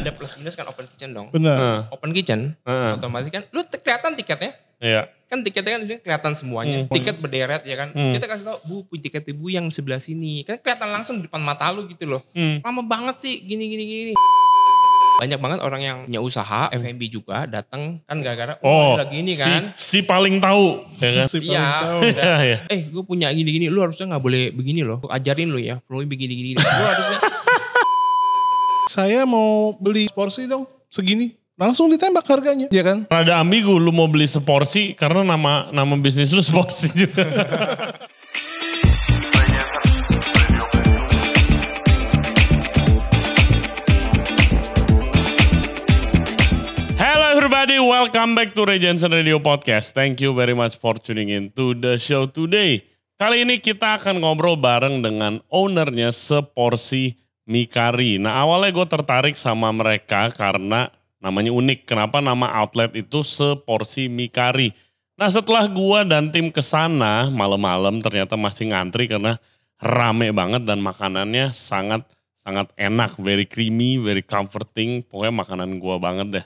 ada plus minus kan open kitchen dong. Benar. Open kitchen, otomatis kan lu kelihatan tiketnya. Iya. Kan tiketnya kan kelihatan semuanya. Tiket berderet ya kan. Kita kasih tau, Bu punya tiket ibu yang sebelah sini. Kan kelihatan langsung di depan mata lu gitu loh. Lama banget sih gini. Banyak banget orang yang punya usaha, F&B juga datang kan gara-gara lagi ini kan. Si paling tahu. Ya kan? Si paling tahu. Gue punya gini-gini, lu harusnya gak boleh begini loh. Ajarin lu ya, flow begini-gini. Lu harusnya. Saya mau beli porsi dong, segini. Langsung ditembak harganya, ya kan? Rada ambigu lu mau beli seporsi karena nama bisnis lu seporsi juga. Hello everybody, welcome back to Ray Jensen Radio Podcast. Thank you very much for tuning in to the show today. Kali ini kita akan ngobrol bareng dengan ownernya Seporsi Mikari. Nah awalnya gue tertarik sama mereka karena namanya unik. Kenapa nama outlet itu Seporsi Mikari? Nah setelah gue dan tim kesana malam-malam ternyata masih ngantri karena rame banget dan makanannya sangat enak. Very creamy, very comforting. Pokoknya makanan gue banget deh.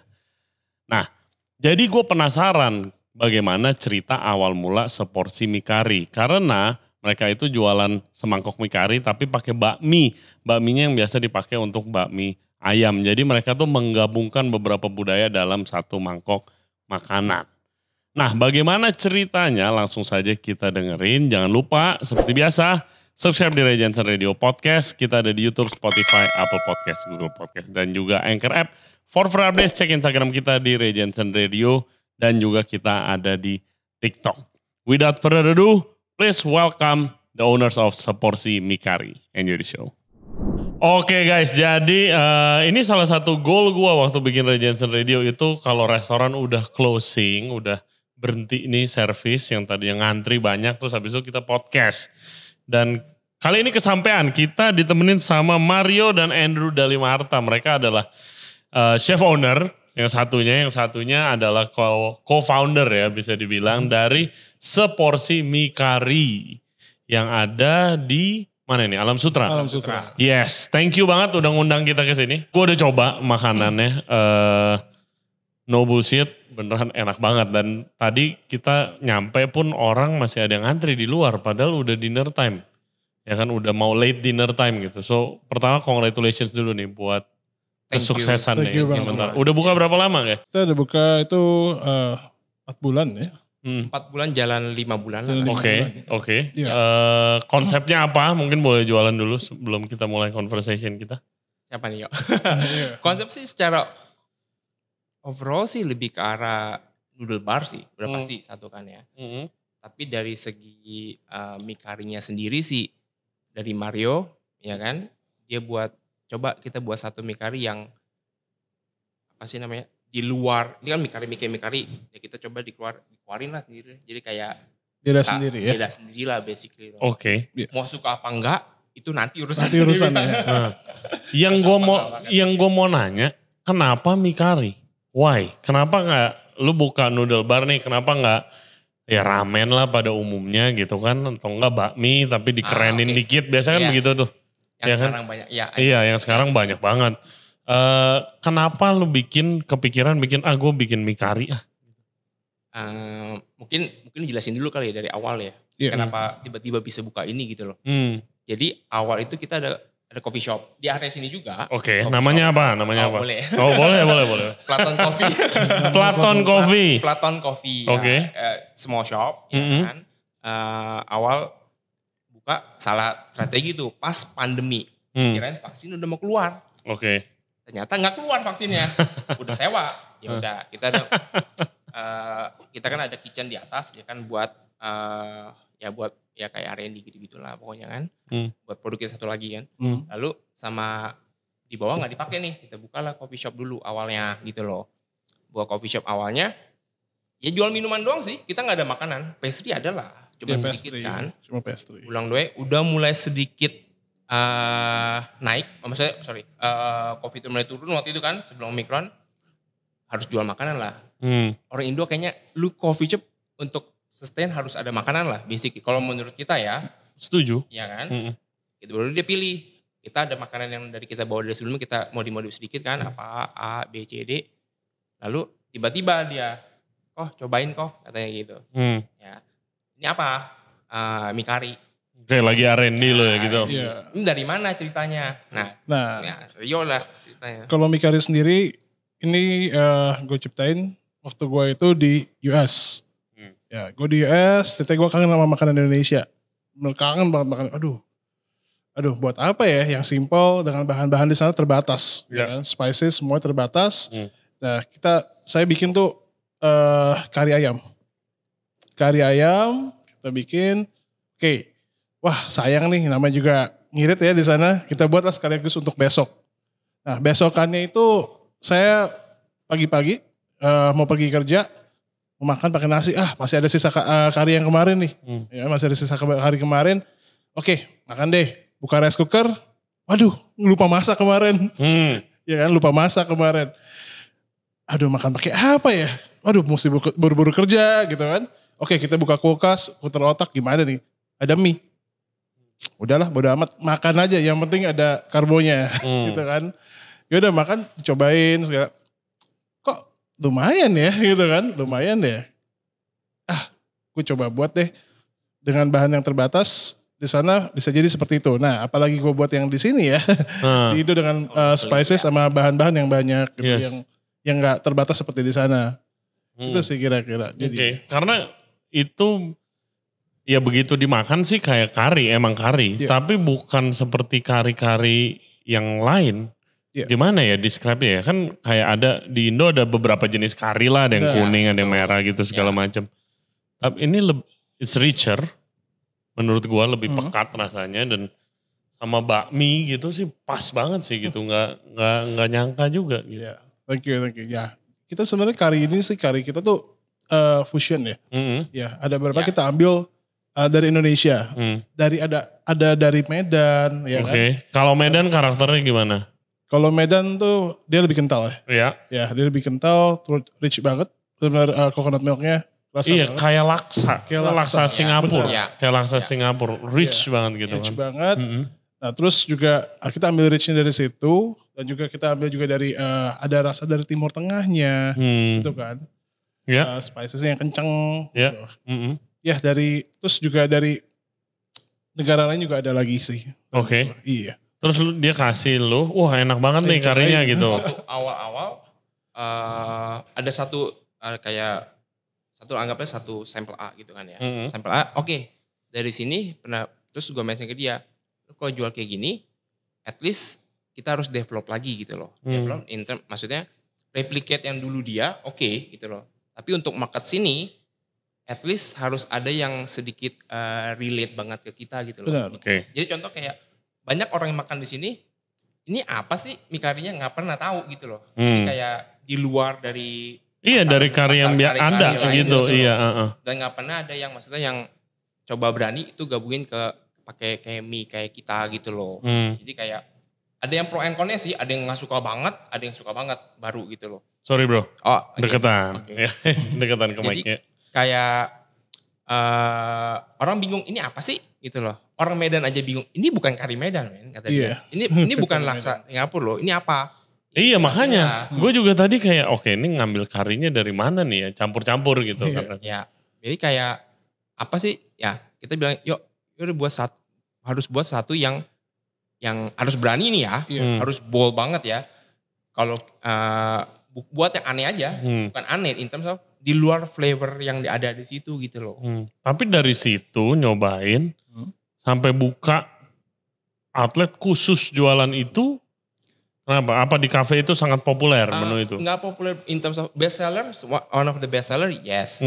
Nah jadi gue penasaran bagaimana cerita awal mula Seporsi Mikari. Karena mereka itu jualan semangkok Mikari tapi pakai bakmi. Bakminya yang biasa dipakai untuk bakmi ayam. Jadi mereka tuh menggabungkan beberapa budaya dalam satu mangkok makanan. Nah bagaimana ceritanya langsung saja kita dengerin. Jangan lupa seperti biasa subscribe di Ray Jensen Radio Podcast. Kita ada di YouTube, Spotify, Apple Podcast, Google Podcast dan juga Anchor App. For free updates cek Instagram kita di Ray Jensen Radio dan juga kita ada di TikTok. Without further ado, please welcome the owners of Seporsi Mikari. Enjoy the show. Oke guys, jadi ini salah satu goal gue waktu bikin Ray Jensen Radio itu kalau restoran udah closing, udah berhenti nih service yang tadi yang ngantri banyak, terus habis itu kita podcast. Dan kali ini kesampaian kita ditemenin sama Mario dan Andrew Dalimarta. Mereka adalah chef owner, yang satunya adalah co-founder ya bisa dibilang dari Seporsi Mikari yang ada di mana ini? Alam Sutra. Alam Sutra. Yes, thank you banget udah ngundang kita ke sini. Gue udah coba makanannya, no bullshit, beneran enak banget. Dan tadi kita nyampe pun orang masih ada yang antri di luar, padahal udah dinner time. Ya kan udah mau late dinner time gitu. So pertama congratulations dulu nih buat kesuksesan nih. Sebentar. Udah buka berapa lama ya? Kita udah buka itu 4 bulan ya. 4 bulan jalan 5 bulan lah. Oke. Konsepnya apa? Mungkin boleh jualan dulu sebelum kita mulai conversation kita. Siapa nih yuk? Konsep sih secara overall sih lebih ke arah noodle bar sih. Udah pasti satu kan ya. Tapi dari segi Mikarinya sendiri sih dari Mario ya kan. Dia coba kita buat satu Mikari yang apa sih namanya? Di luar, ini kan Mikari, ya kita coba dikeluarin lah sendiri. Jadi kayak beda sendiri ya. Beda sendiri lah basically. Oke. Mau suka apa enggak, itu nanti urusan. Nah, yang gue mau nanya, kenapa Mikari? Why? Kenapa enggak lu buka noodle bar nih, kenapa enggak ya ramen lah pada umumnya gitu kan, atau enggak bakmi tapi dikerenin dikit, biasanya kan begitu tuh. Yang ya sekarang kan? banyak. Ya, iya, yang sekarang banyak banget. Kenapa lu kepikiran bikin gue bikin Mikari mungkin jelasin dulu kali ya dari awal ya. Kenapa tiba-tiba bisa buka ini gitu loh. Jadi awal itu kita ada coffee shop di area sini juga. Oke, namanya apa? Boleh. Oh boleh. Platon Coffee. Platon Coffee. Oke. Small shop ya kan. Awal buka salah strategi tuh pas pandemi. Kirain vaksin udah mau keluar. Oke. Ternyata nggak keluar vaksinnya, udah sewa. Ya udah kita kan ada kitchen di atas ya kan buat kayak R&D gitu-gitulah pokoknya kan. Buat produk kita satu lagi kan. Lalu sama di bawah nggak dipakai nih, kita bukalah coffee shop dulu awalnya gitu loh. Buat coffee shop awalnya ya jual minuman doang sih, kita nggak ada makanan. Pastry ada lah, cuma sedikit pastry, kan. Cuma pastry. Udah mulai sedikit naik, COVID itu mulai turun waktu itu kan sebelum Omicron, harus jual makanan lah. Orang Indo kayaknya lu coffee shop untuk sustain harus ada makanan lah, basic. Kalau menurut kita ya, setuju. Iya kan? Itu baru dia pilih kita ada makanan yang dari kita bawa dari sebelumnya, kita mau dimodif sedikit kan, apa A, B, C, D. Lalu tiba-tiba dia, cobain katanya gitu. Ya, ini apa? Mie kari. Kayak lagi R&D lo ya gitu. Iya. Ini dari mana ceritanya? Nah, ya, Rio lah ceritanya. Kalau mie kari sendiri, ini gue ciptain waktu gue itu di US. Ya, gue di US, ceritanya gue kangen sama makanan Indonesia. Kangen banget makan. Aduh, buat apa ya? Yang simple dengan bahan-bahan di sana terbatas. Ya kan? Spices semua terbatas. Nah, saya bikin tuh kari ayam. Kari ayam kita bikin. Oke. Wah, sayang nih, namanya juga ngirit ya di sana. Kita buatlah sekaligus untuk besok. Nah, besokannya itu saya pagi-pagi mau pergi kerja, mau makan pakai nasi. Masih ada sisa kari yang kemarin nih. Ya, masih ada sisa kari kemarin. Oke, makan deh. Buka rice cooker. Waduh, lupa masak kemarin. Ya kan, lupa masak kemarin. Aduh, makan pakai apa ya? Waduh, mesti buru-buru kerja gitu kan. Oke, kita buka kulkas, putar otak, gimana nih? Ada mie. Udahlah, bodo amat, makan aja. Yang penting ada karbonya, gitu kan. Ya udah makan, cobain segala. Kok lumayan ya, gitu kan? Lumayan ya. Gue coba buat deh dengan bahan yang terbatas. Di sana bisa jadi seperti itu. Nah, apalagi gue buat yang di sini ya, di Indo dengan spices sama bahan-bahan yang banyak, gitu, yang nggak terbatas seperti di sana. Itu sih kira-kira. Oke, karena itu ya begitu dimakan sih kayak kari, emang kari. Tapi bukan seperti kari-kari yang lain. Gimana ya describe ya? Kan kayak ada di Indo ada beberapa jenis kari lah, ada yang kuning, ada yang merah gitu segala macam. Tapi ini it's richer, menurut gua lebih pekat rasanya dan sama bakmi gitu sih pas banget sih gitu, nggak nyangka juga. Gitu. Yeah. Thank you. Ya, kita sebenarnya kari kita tuh fusion ya. Ya, ada beberapa kita ambil dari Indonesia, dari ada dari Medan, ya kan. Kalau Medan karakternya gimana? Kalau Medan tuh dia lebih kental ya. Ya, dia lebih kental, rich banget, benar coconut milknya. Iya, kayak laksa Singapura. Kayak laksa Singapura, rich banget gitu rich kan. Banget. Nah, terus juga kita ambil richnya dari situ dan juga kita ambil juga dari ada rasa dari Timur Tengahnya, gitu kan. Spicesnya yang kenceng. Gitu. Ya, terus juga dari negara lain juga ada lagi sih. Oke. Iya. Terus dia kasih lu, wah enak banget nih karinya gitu. Waktu awal-awal ada satu anggapnya satu sampel A gitu kan ya. Sampel A, oke. Dari sini terus gue mention ke dia, lu kalau jual kayak gini, at least kita harus develop lagi gitu loh. Develop maksudnya replicate yang dulu dia, oke, gitu loh. Tapi untuk market sini, at least harus ada yang sedikit relate banget ke kita gitu loh. Benar. Jadi contoh kayak banyak orang yang makan di sini, ini apa sih mie karinya nggak pernah tahu gitu loh. Jadi kayak di luar dari dari kari yang ada gitu. Iya. Dan nggak pernah ada yang maksudnya yang coba berani itu gabungin pakai kayak mie kayak kita gitu loh. Jadi kayak ada yang pro and con-nya sih, ada yang nggak suka banget, ada yang suka banget baru gitu loh. Sorry bro. Deketan. Deketan ke mic-nya. Kayak orang bingung ini apa sih gitu loh. Orang Medan aja bingung, ini bukan kari Medan men kata dia. Ini bukan laksa Singapura loh, ini apa? Iya makanya, gue juga tadi kayak oke ini ngambil karinya dari mana nih ya, campur-campur gitu. Ya, jadi kayak apa sih ya kita bilang yuk harus buat satu yang harus berani nih ya, harus bold banget ya. Kalau buat yang aneh aja, bukan aneh in terms of di luar flavor yang ada di situ gitu loh. Tapi dari situ nyobain sampai buka outlet khusus jualan itu. Kenapa? Apa di kafe itu sangat populer menu itu? Enggak populer in terms of best seller, one of the best seller, yes.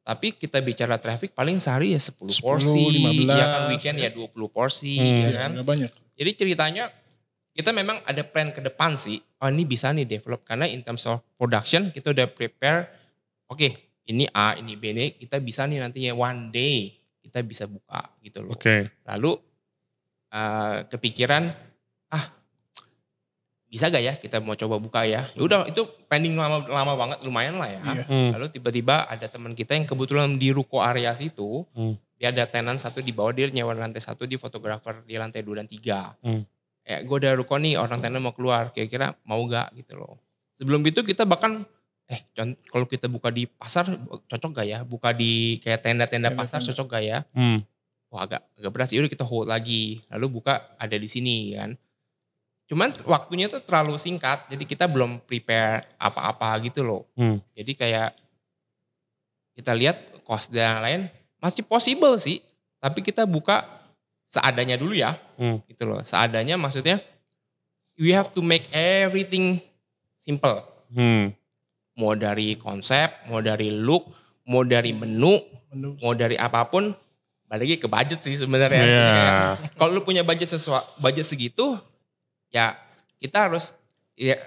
Tapi kita bicara traffic paling sehari ya 10 porsi, 15, ya kan weekend ya 20 porsi, ya kan. Banyak. Jadi ceritanya kita memang ada plan ke depan sih, ini bisa nih develop. Karena in terms of production kita udah prepare, oke, ini A, ini B, ini kita bisa nih nantinya one day kita bisa buka gitu loh. Lalu kepikiran, bisa gak ya kita mau coba buka ya? Ya udah itu pending lama banget, lumayan lah ya. Lalu tiba-tiba ada teman kita yang kebetulan di ruko area situ, dia ada tenan satu di bawah, dia nyewa lantai 1, di fotografer di lantai 2 dan 3. gue udah ruko nih, orang tenar mau keluar, kira-kira mau gak gitu loh. Sebelum itu kita bahkan, kalau kita buka di pasar cocok gak ya? Buka di kayak tenda-tenda pasar cocok gak ya? Wah agak beras, yaudah kita hold lagi. Lalu buka ada di sini kan. Cuman waktunya tuh terlalu singkat, jadi kita belum prepare apa-apa gitu loh. Jadi kayak kita lihat cost dan lain masih possible sih. Tapi kita buka seadanya dulu ya, gitu loh. Seadanya maksudnya, we have to make everything simple. Mau dari konsep, mau dari look, mau dari menu. Mau dari apapun, balik lagi ke budget sih sebenarnya. Kalau lu punya budget segitu, ya kita harus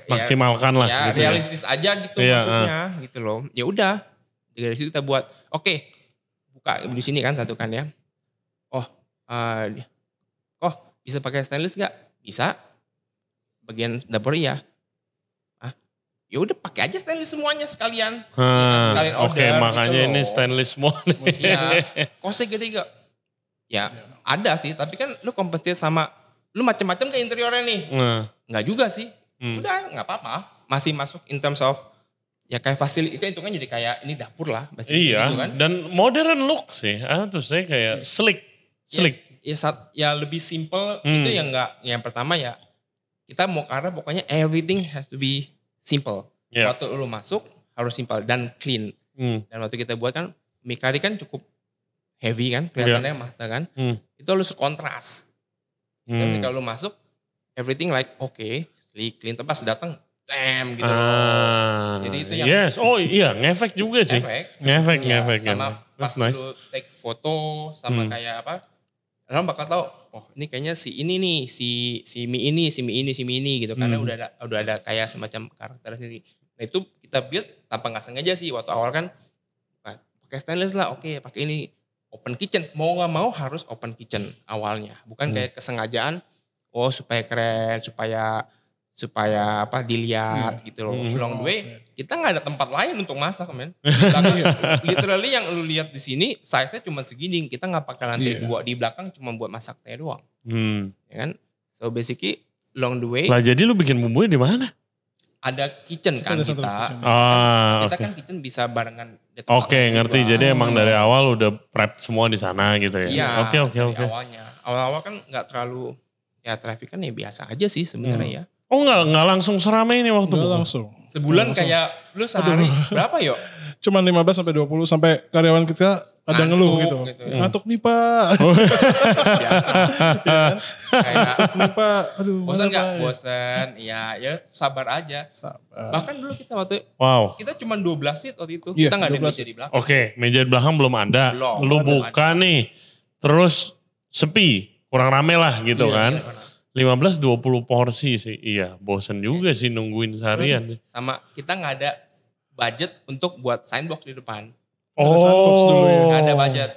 maksimalkan lah. Ya gitu realistis aja gitu maksudnya, gitu loh. Ya udah, dari situ kita buat, oke, buka di sini kan satu kan ya. Bisa pakai stainless gak? Bisa. Bagian dapur iya. Ya udah pakai aja stainless semuanya sekalian. Sekalian order. Oke, makanya gitu ini stainless semua. Iya. Kosnya gede gak? Ya ada sih, tapi kan lu kompetisi sama, lu macam-macam ke interiornya nih. Enggak juga sih. Udah gak apa-apa. Masih masuk in terms of, ya kayak fasilitas, itu kan jadi kayak ini dapur lah. Iya, gitu kan. Dan modern look sih. Terus saya kayak slick. Ya lebih simple itu yang pertama ya kita mau karena pokoknya everything has to be simple. Waktu lu masuk harus simple dan clean. Dan waktu kita buat kan Mikari kan cukup heavy kan kelihatannya mata kan. Itu harus kontras. Tapi kalau lu masuk everything like sleek, clean, pas datang gitu loh. Jadi itu yang ngefek juga sih. Ngefek. Sama pas lu take foto sama kayak apa, orang bakal tahu, ini kayaknya si ini nih, si Mi ini gitu. Karena udah ada kayak semacam karakter sendiri. Nah itu kita build tanpa nggak sengaja sih. Waktu awal kan pakai stainless lah, pakai ini open kitchen. Mau nggak mau harus open kitchen awalnya. Bukan kayak kesengajaan, supaya keren, supaya dilihat gitu loh. Along the way kita nggak ada tempat lain untuk masak men. Literally yang lu lihat di sini size-nya cuma segini. Kita nggak pakai lantai 2 di belakang cuma buat masak teh doang. Ya kan? So basically along the way. Lah jadi lu bikin bumbunya di mana? Ada kitchen kan kita. Kita kan kitchen bisa barengan. Ngerti. Jadi emang dari awal udah prep semua di sana gitu ya. Iya. Oke. Awal-awal kan nggak terlalu traffic kan ya biasa aja sih sebenarnya ya. Nggak langsung seramai ini waktu buka? Langsung. Sebulan kayak lu sehari berapa yuk? Cuman 15 sampai 20 sampai karyawan kita ada ngeluh gitu. Ngantuk nih Pak. Biasa. Ya kan? Kayak ngantuk nih Pak. Aduh. Bosan gak? Bosan. Ya sabar aja. Bahkan dulu kita kita cuma 12 seat waktu itu. Kita gak ada meja di belakang. Meja di belakang belum ada. Lu buka nih. Terus sepi. Kurang rame lah gitu kan. 15-20 porsi sih. Iya, bosen juga sih nungguin seharian. Terus sama kita gak ada budget untuk buat signbox di depan. Signbox dulu ya. Gak ada budget.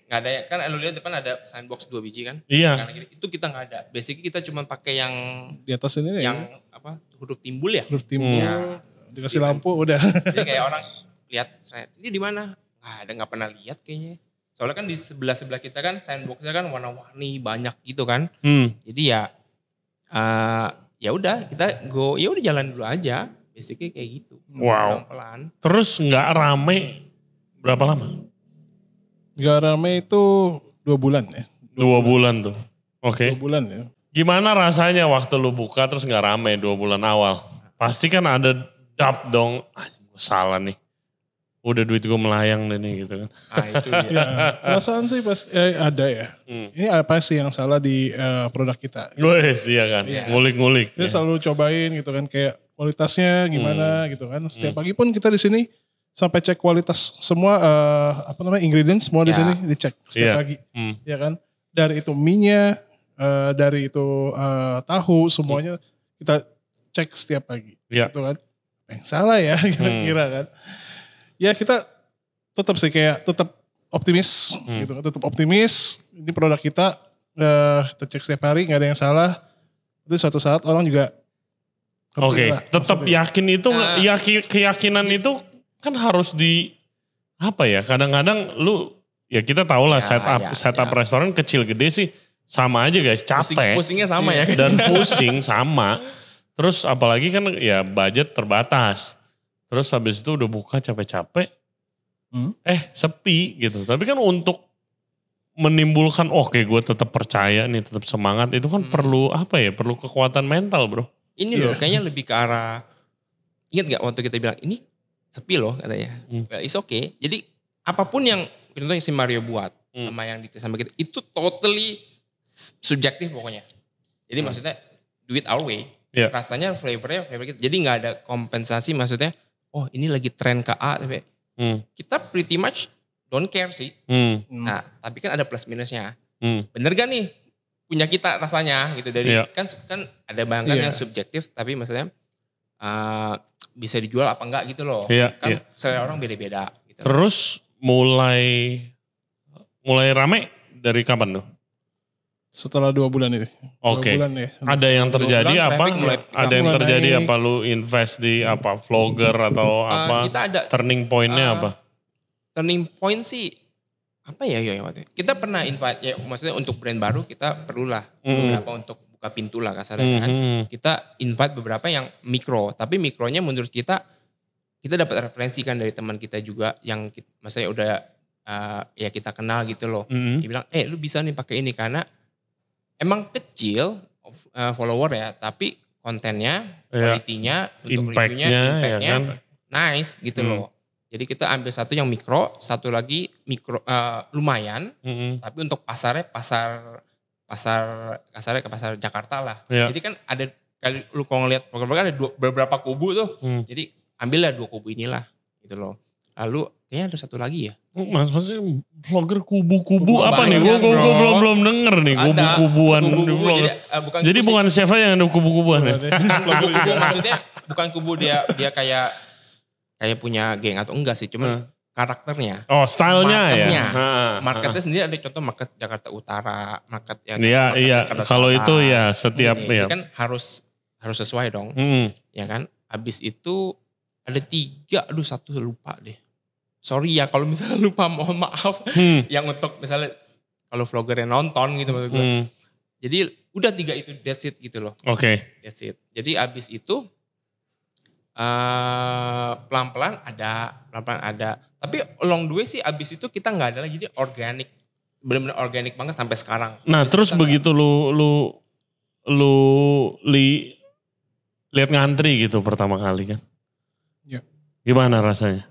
Gak ada, kan lu lihat depan ada signbox 2 biji kan? Iya. Itu kita gak ada. Basically kita cuma pakai yang di atas ini yang huruf timbul ya? Huruf timbul. Dikasih lampu udah. Jadi kayak orang lihat, ini di mana? Gak pernah lihat kayaknya. Soalnya kan di sebelah kita kan signboxnya kan warna-warni banyak gitu kan. Jadi ya udah kita udah jalan dulu aja. Basically kayak gitu. Wow. Pelan-pelan. Terus nggak rame berapa lama? Nggak rame itu 2 bulan ya. 2 bulan tuh. 2 bulan ya. Gimana rasanya waktu lu buka terus nggak rame 2 bulan awal? Pasti kan ada doubt dong. Salah nih. Udah duit gue melayang deh nih gitu kan. Itu ya. Perasaan sih pasti ada ya. Ini apa sih yang salah di produk kita? Iya kan. Ngulik-ngulik. Kita selalu cobain gitu kan kayak kualitasnya gimana gitu kan. Setiap pagi pun kita di sini sampai cek kualitas semua ingredients semua di sini dicek setiap pagi. Ya kan. Dari itu mie-nya, dari itu tahu semuanya kita cek setiap pagi. Gitu kan. Yang salah ya kira-kira kan. Ya kita tetap optimis gitu, tetap optimis. Ini produk kita cek setiap hari nggak ada yang salah. Itu suatu saat orang juga. Tetap yakin itu, keyakinan itu kan harus kadang-kadang lu ya kita tahu lah setup restoran kecil gede sih sama aja guys, capek. Pusingnya sama ya. Dan pusing sama. Terus apalagi kan ya budget terbatas. Terus habis itu udah buka capek-capek. Sepi gitu. Tapi kan untuk menimbulkan oke gue tetap percaya nih, tetap semangat. Itu kan perlu apa ya, perlu kekuatan mental bro. Ini loh kayaknya lebih ke arah, ingat gak waktu kita bilang ini sepi loh katanya. It's okay. Jadi apapun yang contohnya si Mario buat sama yang dites sama kita, itu totally subjektif pokoknya. Jadi maksudnya do it our way. Rasanya flavor kita. Jadi gak ada kompensasi maksudnya, oh ini lagi tren ke A. Kita pretty much don't care sih. Nah tapi kan ada plus minusnya. Bener gak nih punya kita rasanya gitu. Dari kan ada bayangan yang subjektif tapi maksudnya bisa dijual apa enggak gitu loh. Kan selera orang beda-beda. Gitu. Terus mulai rame dari kapan tuh? Setelah 2 bulan ini. Oke. Ya. Ada yang terjadi apa? Ada yang terjadi apa? Lu invest di apa? Vlogger atau apa? Kita ada. Turning point-nya apa? Turning point sih apa ya waktu kita pernah invite ya maksudnya untuk brand baru kita perlulah beberapa untuk buka pintu lah kasarnya kan. Kita invite beberapa yang mikro, tapi mikronya menurut kita dapat referensi kan dari teman kita juga yang maksudnya udah ya kita kenal gitu loh. Dia bilang, lu bisa nih pakai ini karena emang kecil follower ya, tapi kontennya, kualitinya, untuk reviewnya, impactnya ya kan? Nice gitu loh. Jadi kita ambil satu yang mikro, satu lagi mikro lumayan, tapi untuk pasarnya kasarnya ke pasar Jakarta lah. Jadi kan ada kali lu kalau ngeliat program ada beberapa kubu tuh. Jadi ambillah 2 kubu inilah gitu loh. Lalu kayaknya ada satu lagi ya. Maksudnya vlogger kubu-kubu apa nih? Gue belum denger nih kubu-kubuan di vlogger. Jadi bukan siapa yang ada kubu-kubuan ya? Kubu maksudnya bukan kubu dia kayak punya geng atau enggak sih, cuman karakternya. Oh, stylenya ya. Marketnya sendiri ada contoh market Jakarta Utara, market yang iya. Kalau itu ya setiap ya. Kan harus sesuai dong. Ya kan? Habis itu ada 3, satu lupa deh. Sorry ya kalau misalnya lupa, mohon maaf. Yang untuk misalnya kalau vlogger yang nonton gitu maksud gue. Jadi udah 3 itu that's it gitu loh. Oke. That's it. Jadi abis itu pelan-pelan ada. Tapi along the way sih abis itu kita gak ada lagi, jadi organik. Benar-benar organik banget sampai sekarang. Nah terus begitu lu lihat ngantri gitu pertama kali kan? Iya. Gimana rasanya?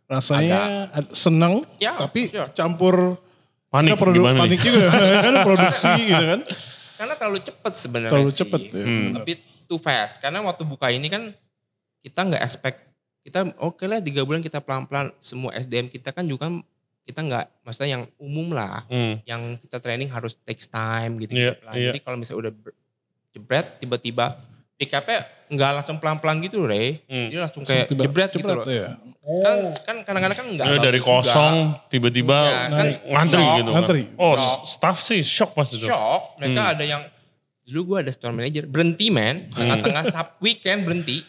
Rasanya senang, tapi campur panik gimana panik juga kan produksi gitu kan. Karena terlalu cepat sebenarnya. Terlalu cepat ya. Tapi too fast. Karena waktu buka ini kan kita nggak expect, kita oke lah 3 bulan kita pelan-pelan, semua SDM kita kan juga kita nggak, maksudnya yang umum lah, yang kita training harus takes time gitu. Jadi kalau misalnya udah jebret tiba-tiba pick up-nya nggak langsung pelan-pelan gitu Ray. Dia langsung kayak jebret gitu loh. Ya. Kan kadang-kadang kan nggak. Dari kosong juga. Tiba-tiba kan ngantri shock, gitu. Ngantri. Oh staff sih shock pasti itu. Shock. Mereka ada yang, dulu gue ada store manager berhenti men. Tengah-tengah weekend berhenti.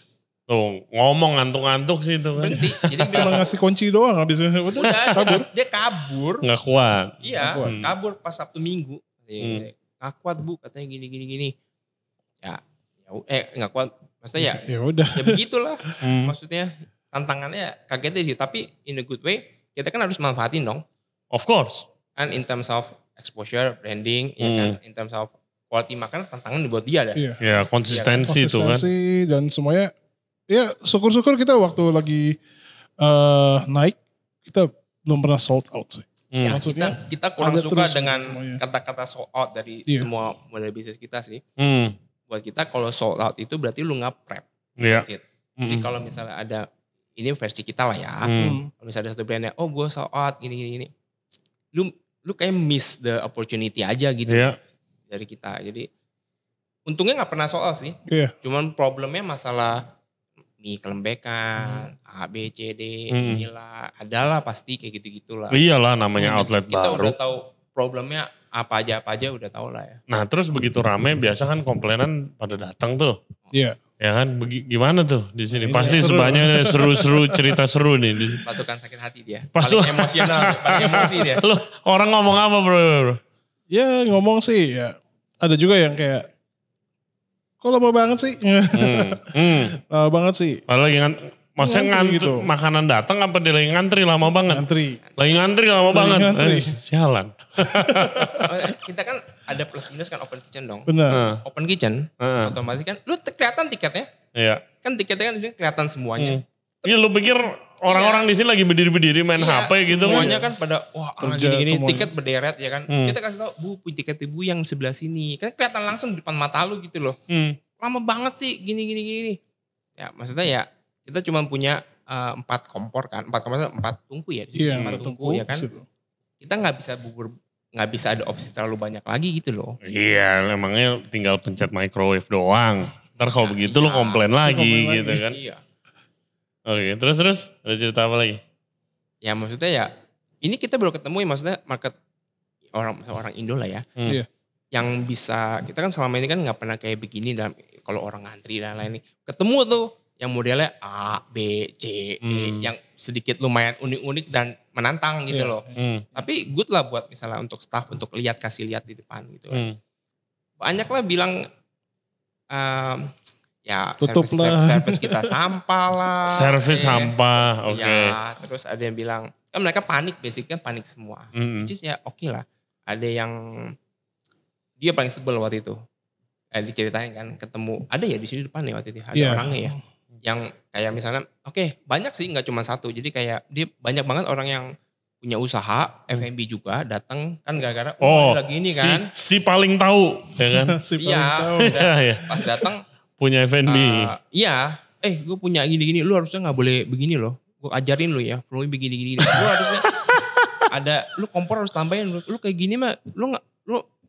Tuh ngomong ngantuk-ngantuk sih itu kan. Berhenti. Jadi cuma ngasih kunci doang habisnya. Udah kabur. Dia kabur. Nggak kuat. Iya kabur pas Sabtu Minggu. Nggak kuat bu katanya gini. Ya. Nggak kuat, maksudnya ya udah ya begitulah. Maksudnya tantangannya kagetnya sih, tapi in a good way kita kan harus manfaatin dong, of course, kan in terms of exposure, branding, ya kan, in terms of quality makan, tantangan dibuat dia dah. Ya konsistensi itu kan, dan semuanya ya syukur-syukur kita waktu lagi naik kita belum pernah sold out sih. Ya, maksudnya kita kurang suka dengan kata-kata sold out dari semua model bisnis kita sih. Buat kita kalau sold out itu berarti lu nge-prep. Jadi kalau misalnya ada, ini versi kita lah ya. Kalau misalnya ada satu brandnya, oh gue sold out gini. Lu kayak miss the opportunity aja gitu dari kita. Jadi untungnya gak pernah sold out sih. Cuman problemnya masalah mie kelembekan, A, B, C, D, inilah. Adalah pasti kayak gitu-gitulah. Iyalah namanya outlet kita baru. Kita udah tahu problemnya apa aja udah tau lah ya. Nah terus begitu rame biasa kan komplainan pada datang tuh. Iya. Ya kan gimana tuh di sini? Pasti sebanyak seru-seru cerita seru nih. Pasukan sakit hati dia. Paling emosional, paling emosi dia. Loh orang ngomong apa bro? Ya ngomong sih ya. Ada juga yang kayak, kok lama banget sih? Lama banget sih. Padahal lagi maksudnya ngantri gitu. Makanan datang apa dia lagi ngantri lama banget? Lagi ngantri lama banget. Sialan. Kita kan ada plus minus kan open kitchen dong. Benar. Open kitchen otomatis kan lu kelihatan tiketnya. Iya. Kan tiketnya kan kelihatan semuanya. Iya lu pikir orang-orang di sini lagi berdiri-berdiri main HP gitu kan? Semuanya kan pada gini tiket berderet ya kan. Kita kasih tau, Bu punya tiket ibu yang sebelah sini. Kan kelihatan langsung di depan mata lu gitu loh. Lama banget sih gini. Ya maksudnya ya kita cuma punya 4 kompor kan. 4 kompor 4 tungku ya. Iya 4 tungku ya kan. Kita nggak bisa ada opsi terlalu banyak lagi gitu loh. Iya emangnya tinggal pencet microwave doang. Ntar kalau begitu lu komplain lagi gitu kan. Iya. Oke, terus ada cerita apa lagi? Ya maksudnya ya, ini kita baru ketemu ya maksudnya market orang Indo lah ya. Iya. Yang bisa, kita kan selama ini kan gak pernah kayak begini dalam kalau orang ngantri dan lain-lain. Ketemu tuh yang modelnya A, B, C, D, yang sedikit lumayan unik-unik dan menantang gitu loh. Tapi good lah buat misalnya untuk staff, untuk kasih lihat di depan gitu. Banyak lah bilang, ya service kita sampah lah. Service sampah, oke. Ya, terus ada yang bilang, kan mereka panik, basicnya panik semua. Which is ya oke lah. Ada yang, dia paling sebel waktu itu. Diceritain kan, ketemu, ada ya di sini depan ya waktu itu, ada orangnya ya. Yang kayak misalnya, banyak sih gak cuma satu. Jadi kayak dia banyak banget orang yang punya usaha, F&B juga datang kan gara-gara, lagi ini kan. Si paling tahu, ya kan? Pas datang, punya F&B. Iya, gue punya gini-gini, lu harusnya gak boleh begini loh. Gue ajarin lu ya, flow begini-gini. Lu harusnya lu kompor harus tambahin. Lu kayak gini mah, lu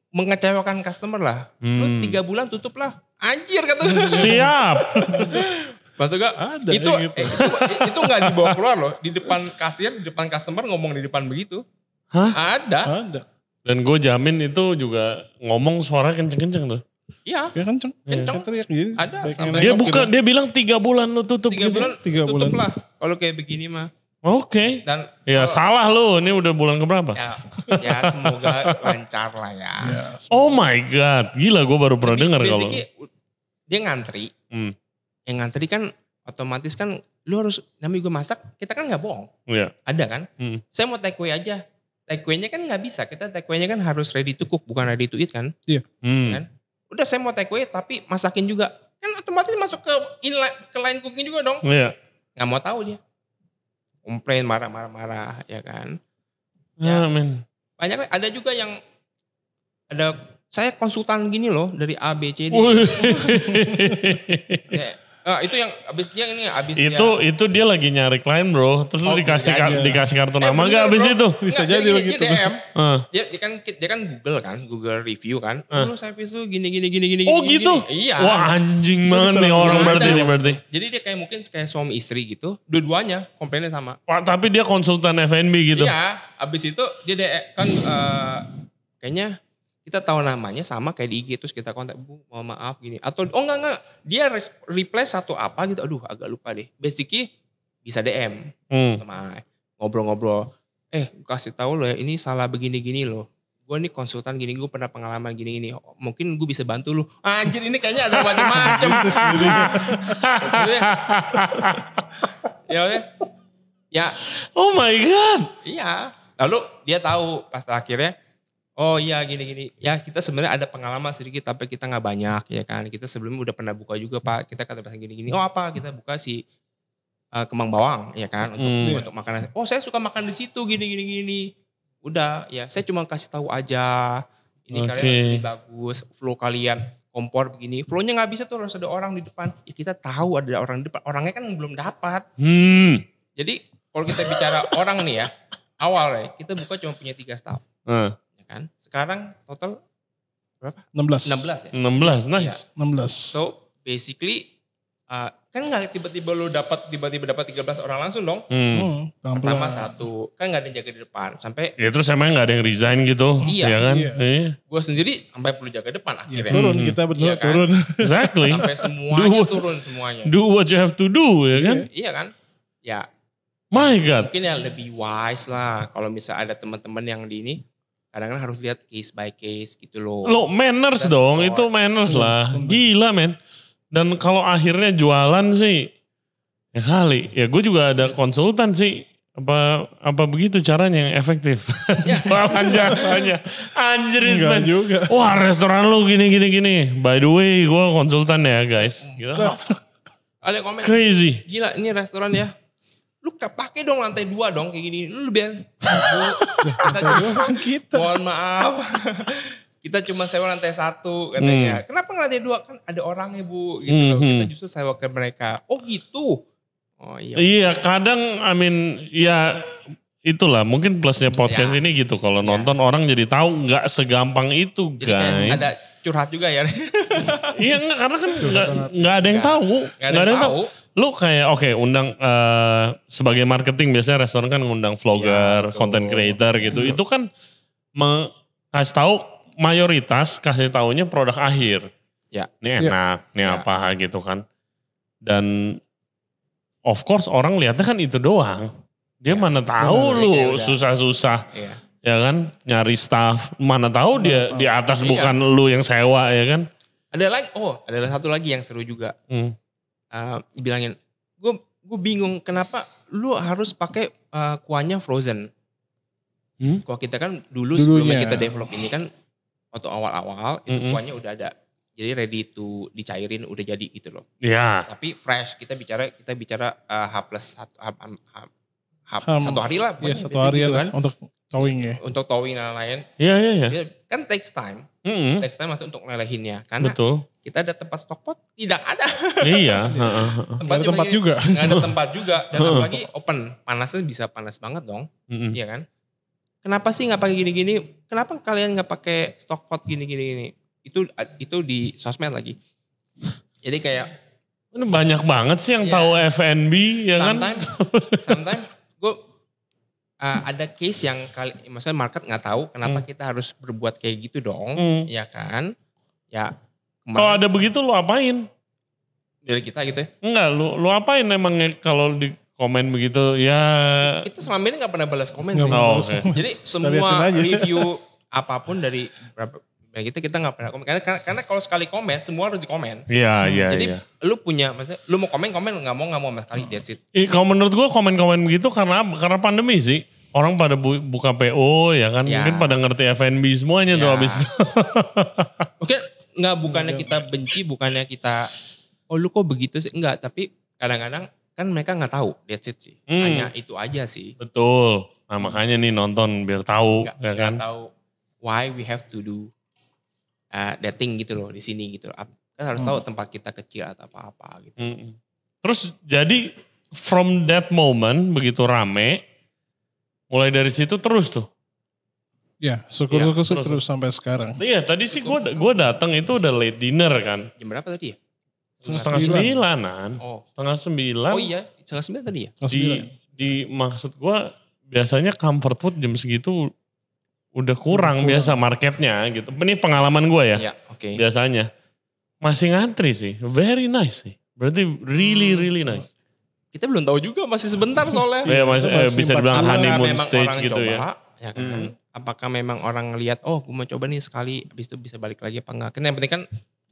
mengecewakan customer lah. Lu 3 bulan tutup lah. Anjir kata lu. Siap. Maksudnya itu gak dibawa keluar loh. Di depan kasir, di depan customer ngomong di depan begitu. Hah? Ada. Dan gue jamin itu juga ngomong suara kenceng-kenceng tuh. Iya. Ya kenceng. Teriak gini. Ada. Dia bilang 3 bulan lu tutup. 3 bulan tutup lah. Kalau kayak begini mah. Oke. Dan ya salah lu. Ini udah bulan keberapa? Ya semoga lancar lah ya. Oh my God. Gila gue baru pernah dengar kalau. Dia ngantri. Yang ngantri kan otomatis kan lu harus, namanya gue masak, kita kan gak bohong. Iya. Ada kan? Saya mau take away aja. Take away-nya kan gak bisa. Kita take away-nya kan harus ready to cook, bukan ready to eat kan? Iya. Kan? Udah saya mau take away tapi masakin juga. Kan otomatis masuk ke line cooking juga dong. Iya. Gak mau tahu dia. Komplain, marah-marah ya kan. Ya, banyak, ada juga yang, saya konsultan gini loh dari A, B, C, D. Itu yang abis dia. Itu dia lagi nyari klien bro. Terus lu dikasih kartu nama gak abis itu? Bisa jadi begitu. Dia DM. Dia kan Google review kan. Lu service tuh gini. Oh gitu? Iya. Wah anjing banget nih orang berarti. Jadi dia kayak mungkin kayak suami istri gitu. Dua-duanya komplainnya sama. Wah, tapi dia konsultan F&B gitu? Iya. Abis itu dia kan kayaknya kita tahu namanya sama kayak di IG, terus kita kontak, Bu mohon maaf gini. Atau enggak. Dia reply satu apa gitu, aduh agak lupa deh. Basically bisa DM. Sama ngobrol-ngobrol. Kasih tahu lo ya ini salah begini-gini loh. Gue nih konsultan gini, gue pernah pengalaman gini-gini. Mungkin gue bisa bantu lu. Anjir ini kayaknya ada macam-macam. Ya. Oh my God. Iya. Lalu dia tahu pas terakhirnya, oh iya gini-gini. Ya kita sebenarnya ada pengalaman sedikit tapi kita gak banyak ya kan. Kita sebelumnya udah pernah buka juga Pak. Kita kata gini-gini. Oh apa kita buka si kembang bawang ya kan. Untuk makanan. Oh saya suka makan di situ gini-gini. Udah ya saya cuma kasih tahu aja. Ini kalian harus lebih bagus. Flow kalian kompor begini. Flow-nya gak bisa tuh harus ada orang di depan. Ya kita tahu ada orang di depan. Orangnya kan belum dapat. Jadi kalau kita bicara orang nih ya. Awal kita buka cuma punya 3 staff. Kan? Sekarang total berapa? 16 ya? 16, nice. Ya. 16. So basically kan gak tiba-tiba lu dapat 13 orang langsung dong. Pertama 1, kan gak ada yang jaga di depan. Sampai ya terus emang gak ada yang resign gitu. Iya. Ya kan? Iya. Gue sendiri sampai perlu jaga depan akhirnya. Ya, turun kita betul iya kan? Turun. Exactly. Sampai semuanya turun semuanya. Do what you have to do ya kan? Iya kan? Ya. My God. Mungkin yang lebih wise lah. Kalau misalnya ada teman-teman yang di ini. kadang-kadang harus lihat case by case gitu loh. Lo manners Kita dong, support. itu manners lah. Bener. Gila men. Dan kalau akhirnya jualan sih, ya kali. Ya gue juga ada konsultan sih. Apa begitu caranya yang efektif? Jualan caranya. Anjir Enggak men. juga. Wah restoran lu gini. By the way gue konsultan ya guys. Gitu. Ada komen. Crazy. Gila ini restoran ya. Lu pakai dong lantai 2 dong kayak gini. Lu lebih. Kita. Mohon maaf. Kita cuma sewa lantai 1 katanya. Kenapa nggak lantai 2? Kan ada orangnya Bu. Gitu loh. Kita justru sewa ke mereka. Oh gitu. Oh iya. Iya kadang ya itulah mungkin plusnya podcast ini gitu. Kalau nonton orang jadi tahu nggak segampang itu Jadi kayak guys. ada curhat juga ya. Iya enggak karena kan nggak ada yang tahu. Nggak ada yang tahu. Lu kayak undang sebagai marketing biasanya restoran kan ngundang vlogger, Iya, content creator gitu. Itu kan kasih tahu mayoritas kasih taunya produk akhir. Ya. Ini enak, ini apa gitu kan. Dan of course orang lihatnya kan itu doang. Dia mana tahu bener, lu udah. susah-susah. Iya. Ya kan nyari staff. Mana tahu dia di atas bukan lu yang sewa ya kan. Ada satu lagi yang seru juga. Bilangin, gue bingung kenapa lu harus pakai kuahnya frozen. Kalau kita kan sebelumnya kita develop ini kan waktu awal-awal itu kuahnya udah ada. Jadi ready to dicairin udah jadi gitu loh. Iya. Tapi fresh kita bicara satu hari lah. Iya 1 hari gitu kan. Untuk towing ya. Untuk towing dan lain-lain. Iya. Dia kan takes time. Takes time maksudnya untuk lelehinnya. Karena Betul. kita ada tempat stock pot, tidak ada. Iya. Gak ada tempat juga. Nggak ada tempat juga. Dan apalagi open. Panasnya bisa panas banget dong. Iya kan? Kenapa sih nggak pakai gini-gini? Kenapa kalian nggak pakai stock pot gini-gini? Itu di sosmed lagi. Jadi kayak Banyak banget sih yang tahu F&B ya kan. Sometimes gue ada case yang maksudnya market nggak tahu kenapa kita harus berbuat kayak gitu dong, ya kan? Ya. Kalau ada begitu lu apain? Dari kita gitu ya? Enggak, lu apain emangnya kalau di komen begitu ya. Kita selama ini nggak pernah balas komen sih. Okay. Jadi semua review apapun dari kita nggak pernah komen. Karena kalau sekali komen semua harus dikomen. Iya. Jadi lu punya, maksudnya lu mau komen nggak mau sama sekali that's it. Kalau menurut gue komen-komen begitu karena pandemi sih. Orang pada buka PO ya kan. Ya. Mungkin pada ngerti F&B semuanya tuh habis. Mungkin bukannya kita benci, bukannya kita lu kok begitu sih. Enggak, tapi kadang-kadang kan mereka nggak tahu that's it sih. Hanya itu aja sih. Betul. Nah makanya nih nonton biar tahu ya kan. Nggak tahu why we have to do dating gitu loh di sini gitu loh. Kan harus tahu tempat kita kecil atau apa-apa gitu. Terus jadi from that moment begitu rame, mulai dari situ terus tuh. Ya syukur-syukur terus sampai sekarang. Iya tadi sih gue datang itu udah late dinner kan. Jam berapa tadi ya? 8:30-an. Oh. 8:30. Oh iya 8:30 tadi ya? Di maksud gue biasanya comfort food jam segitu udah kurang biasa marketnya gitu. Ini pengalaman gue ya. Iya, oke. Biasanya. Masih ngantri sih. Very nice sih. Berarti really nice. Kita belum tahu juga, masih sebentar soalnya. Ya, bisa dibilang honeymoon stage gitu coba, ya. Kan? Apakah memang orang ngelihat, oh gue mau coba nih sekali, habis itu bisa balik lagi apa enggak. Kan yang penting kan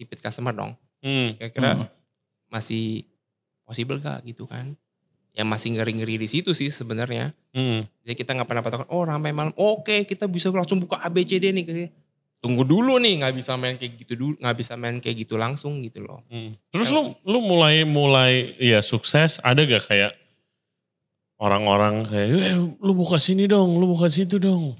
repeat customer dong. Kira-kira masih possible gak gitu kan. Yang masih ngeri-ngeri di situ sih sebenarnya. Jadi kita nggak pernah patokan, oh ramai malam, oke kita bisa langsung buka ABCD nih. Tunggu dulu nih, nggak bisa main kayak gitu dulu, nggak bisa main kayak gitu langsung gitu loh. Terus lu mulai ya sukses, ada gak kayak orang-orang kayak, lu buka sini dong, lu buka situ dong.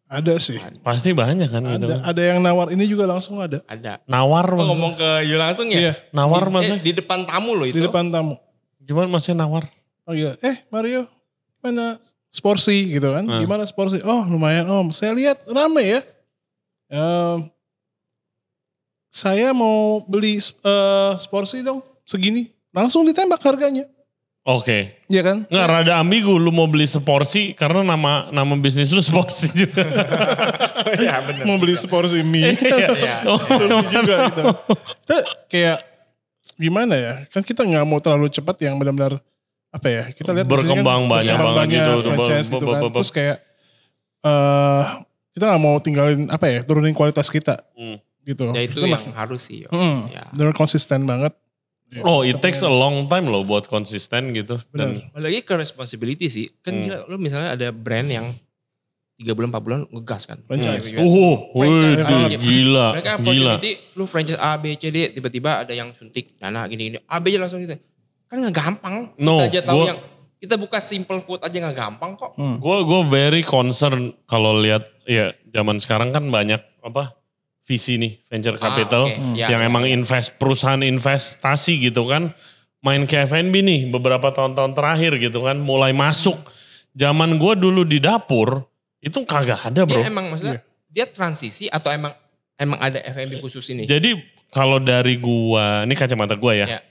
Ada sih. Pasti banyak kan gitu. Ada yang nawar ini juga langsung ada. Ada. Nawar maksudnya. Ngomong ke you langsung ya? Iya. Nawar maksudnya. Di depan tamu loh itu. Di depan tamu. Gimana maksudnya nawar? Oh iya, Mario, mana seporsi gitu kan? Gimana seporsi? Oh lumayan om, saya lihat rame ya. Saya mau beli seporsi dong, segini. Langsung ditembak harganya. Oke. Iya kan? Nggak rada ambigu lu mau beli seporsi karena nama bisnis lu seporsi juga. Iya benar. Mau beli seporsi mie. Iya. juga gitu. Itu kayak gimana ya? Kan kita nggak mau terlalu cepat yang benar-benar apa ya? Kita lihat berkembang kan, banyak banget gitu. franchise gitu kan. Terus kayak kita nggak mau tinggalin turunin kualitas kita gitu. Ya itu yang harus sih. Ya. Bener konsisten banget. Oh, it takes a long time loh buat konsisten gitu. Benar. Lagi ke responsibility sih. Kan gila, lu misalnya ada brand yang 3 bulan 4 bulan ngegas kan. Franchise. Gila. Mereka opportunity lu franchise A, B, C, D. Tiba-tiba ada yang suntik dana gini-gini. A, B aja langsung gitu. Kan gak gampang. Kita aja tahu yang kita buka simple food aja gak gampang kok. Gue very concern kalau lihat ya zaman sekarang kan banyak visi nih, venture capital yang emang perusahaan investasi gitu kan. Main ke F&B nih beberapa tahun-tahun terakhir gitu kan. Mulai masuk. Zaman gue dulu di dapur itu kagak ada bro. Dia emang maksudnya dia transisi atau emang ada F&B khusus ini? Jadi kalau dari gua, ini kacamata gua ya.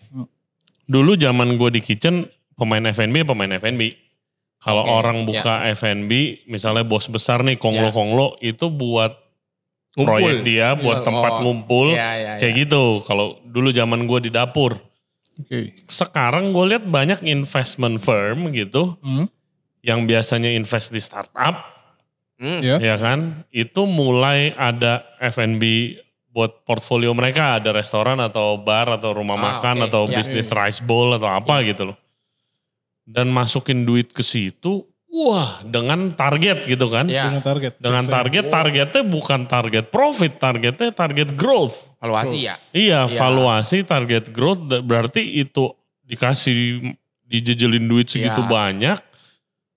Dulu zaman gua di kitchen pemain F&B. Kalau orang buka F&B misalnya bos besar nih konglo-konglo itu buat proyek dia, buat tempat ngumpul kayak gitu. Kalau dulu zaman gua di dapur. Sekarang gua lihat banyak investment firm gitu yang biasanya invest di startup. Ya kan, itu mulai ada F&B buat portfolio mereka, ada restoran atau bar atau rumah makan atau bisnis rice bowl atau apa gitu loh. Dan masukin duit ke situ, wah dengan target gitu kan. Dengan targetnya bukan target profit, targetnya target growth. Valuasi ya? Iya, valuasi target growth berarti itu dijejelin duit segitu banyak.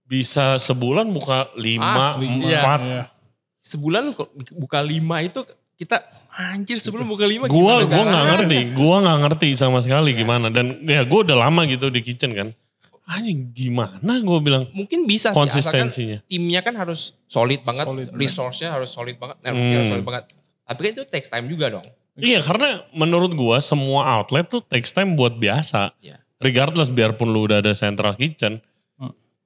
Bisa sebulan buka 5, 4. Sebulan buka 5 itu kita anjir sebelum buka 5 Gua gak ngerti sama sekali gimana. Dan ya gue udah lama gitu di kitchen kan. Anjing gimana gue bilang. Mungkin bisa sih konsistensinya. Timnya kan harus solid banget. Resource-nya harus solid banget. Harus solid banget. Tapi kan itu takes time juga dong. Iya karena menurut gue semua outlet tuh takes time buat biasa. Regardless biarpun lu udah ada central kitchen.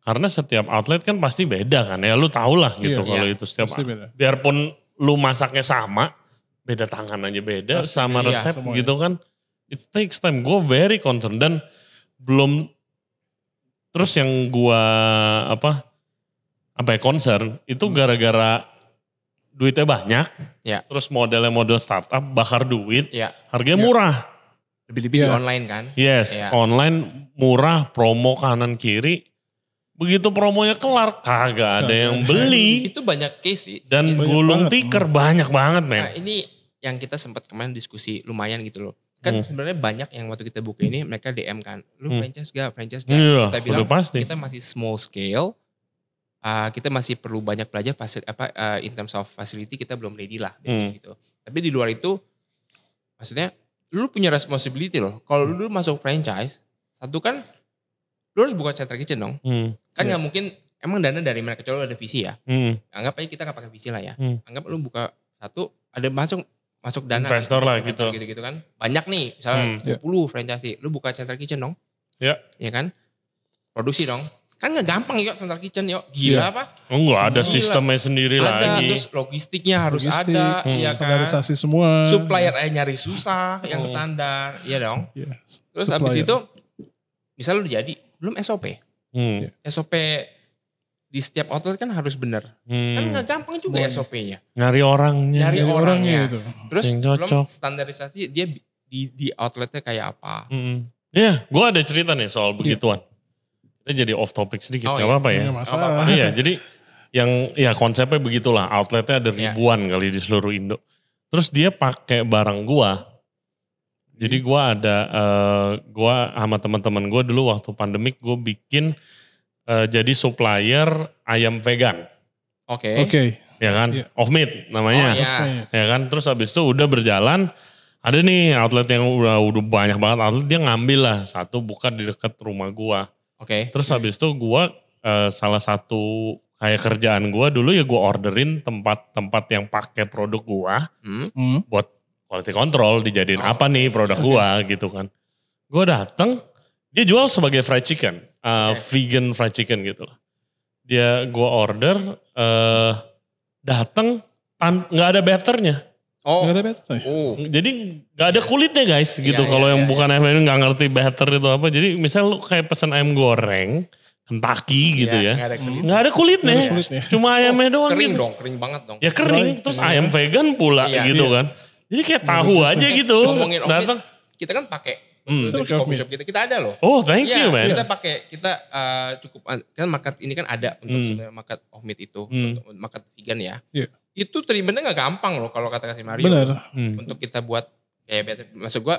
Karena setiap outlet kan pasti beda kan ya, lu tau lah gitu kalau itu setiap biarpun lu masaknya sama, beda tangan aja beda, sama resep gitu kan, it takes time. Gue very concerned dan belum, terus yang gue concern itu gara-gara duitnya banyak, terus modelnya model startup, bakar duit, harganya murah. Lebih-lebih online kan? Yes, online murah, promo kanan kiri. Begitu promonya kelar, kagak ada yang beli. Itu banyak case sih. Dan gulung tikar banyak banget men. Nah ini yang kita sempat kemarin diskusi lumayan gitu loh. Kan sebenarnya banyak yang waktu kita buka ini mereka DM kan. Lu franchise gak? Iya, kita bilang pasti. Kita masih small scale. Kita masih perlu banyak belajar in terms of facility kita belum ready lah. Gitu. Tapi di luar itu maksudnya lu punya responsibility loh. Kalau lu masuk franchise, satu kan lu harus buka central kitchen dong. Kan gak mungkin, emang dana dari mana kecuali ada visi ya. Anggap aja kita gak pakai visi lah ya. Anggap lu buka satu, ada masuk dana. Investor lah gitu. Gitu kan. Banyak nih, misalnya 20 franchise. Lu buka central kitchen dong. Iya kan. Produksi dong. Kan gak gampang yuk central kitchen yuk. Gila apa? Enggak ada sistemnya sendiri lagi. Terus logistiknya harus ada. Iya kan. Standarisasi semua. Supplier nyari susah yang standar. Iya dong. Terus habis itu, misal lu jadi, belum SOP. SOP di setiap outlet kan harus benar. Kan gak gampang juga SOP-nya. Nyari orangnya. Itu. Terus belum standarisasi dia di outletnya kayak apa. Iya, gue ada cerita nih soal begituan. Kita jadi off topic sedikit, gak apa-apa ya. Iya, jadi yang konsepnya begitulah. Outletnya ada ribuan kali di seluruh Indo. Terus dia pakai barang gua. Jadi gue sama teman-teman gue dulu waktu pandemik gue bikin jadi supplier ayam vegan. Oke. Ya kan, off meat namanya. Ya kan, terus habis itu udah berjalan. Ada nih outlet yang udah banyak banget outlet, dia ngambil lah satu buka di dekat rumah gue. Terus habis itu gue salah satu kayak kerjaan gue dulu ya gue orderin tempat-tempat yang pakai produk gue buat quality control, dijadiin apa nih produk gua gitu kan. Gua dateng, dia jual sebagai fried chicken, vegan fried chicken gitu lah. Gua order, dateng, nggak ada batternya. Nggak ada batter. Jadi nggak ada kulitnya guys gitu. Kalau yang bukan F&B nggak ngerti batter itu apa. Jadi misal lu kayak pesen ayam goreng, Kentucky gitu ya. Nggak ada kulit. Nggak ada kulitnya. Cuma ayamnya doang kering gitu. dong, kering banget dong. Ya kering, terus ayam vegan pula gitu kan. Jadi kayak tahu aja gitu. Ngomongin Datang. kita kan pakai di coffee shop kita ada loh. Oh thank you man. Kita cukup kan market ini kan ada untuk sebenarnya market of meat itu, untuk market vegan ya. Itu treatmentnya nggak gampang loh kalau kata si Mario. Benar. Untuk kita buat kayak maksud gua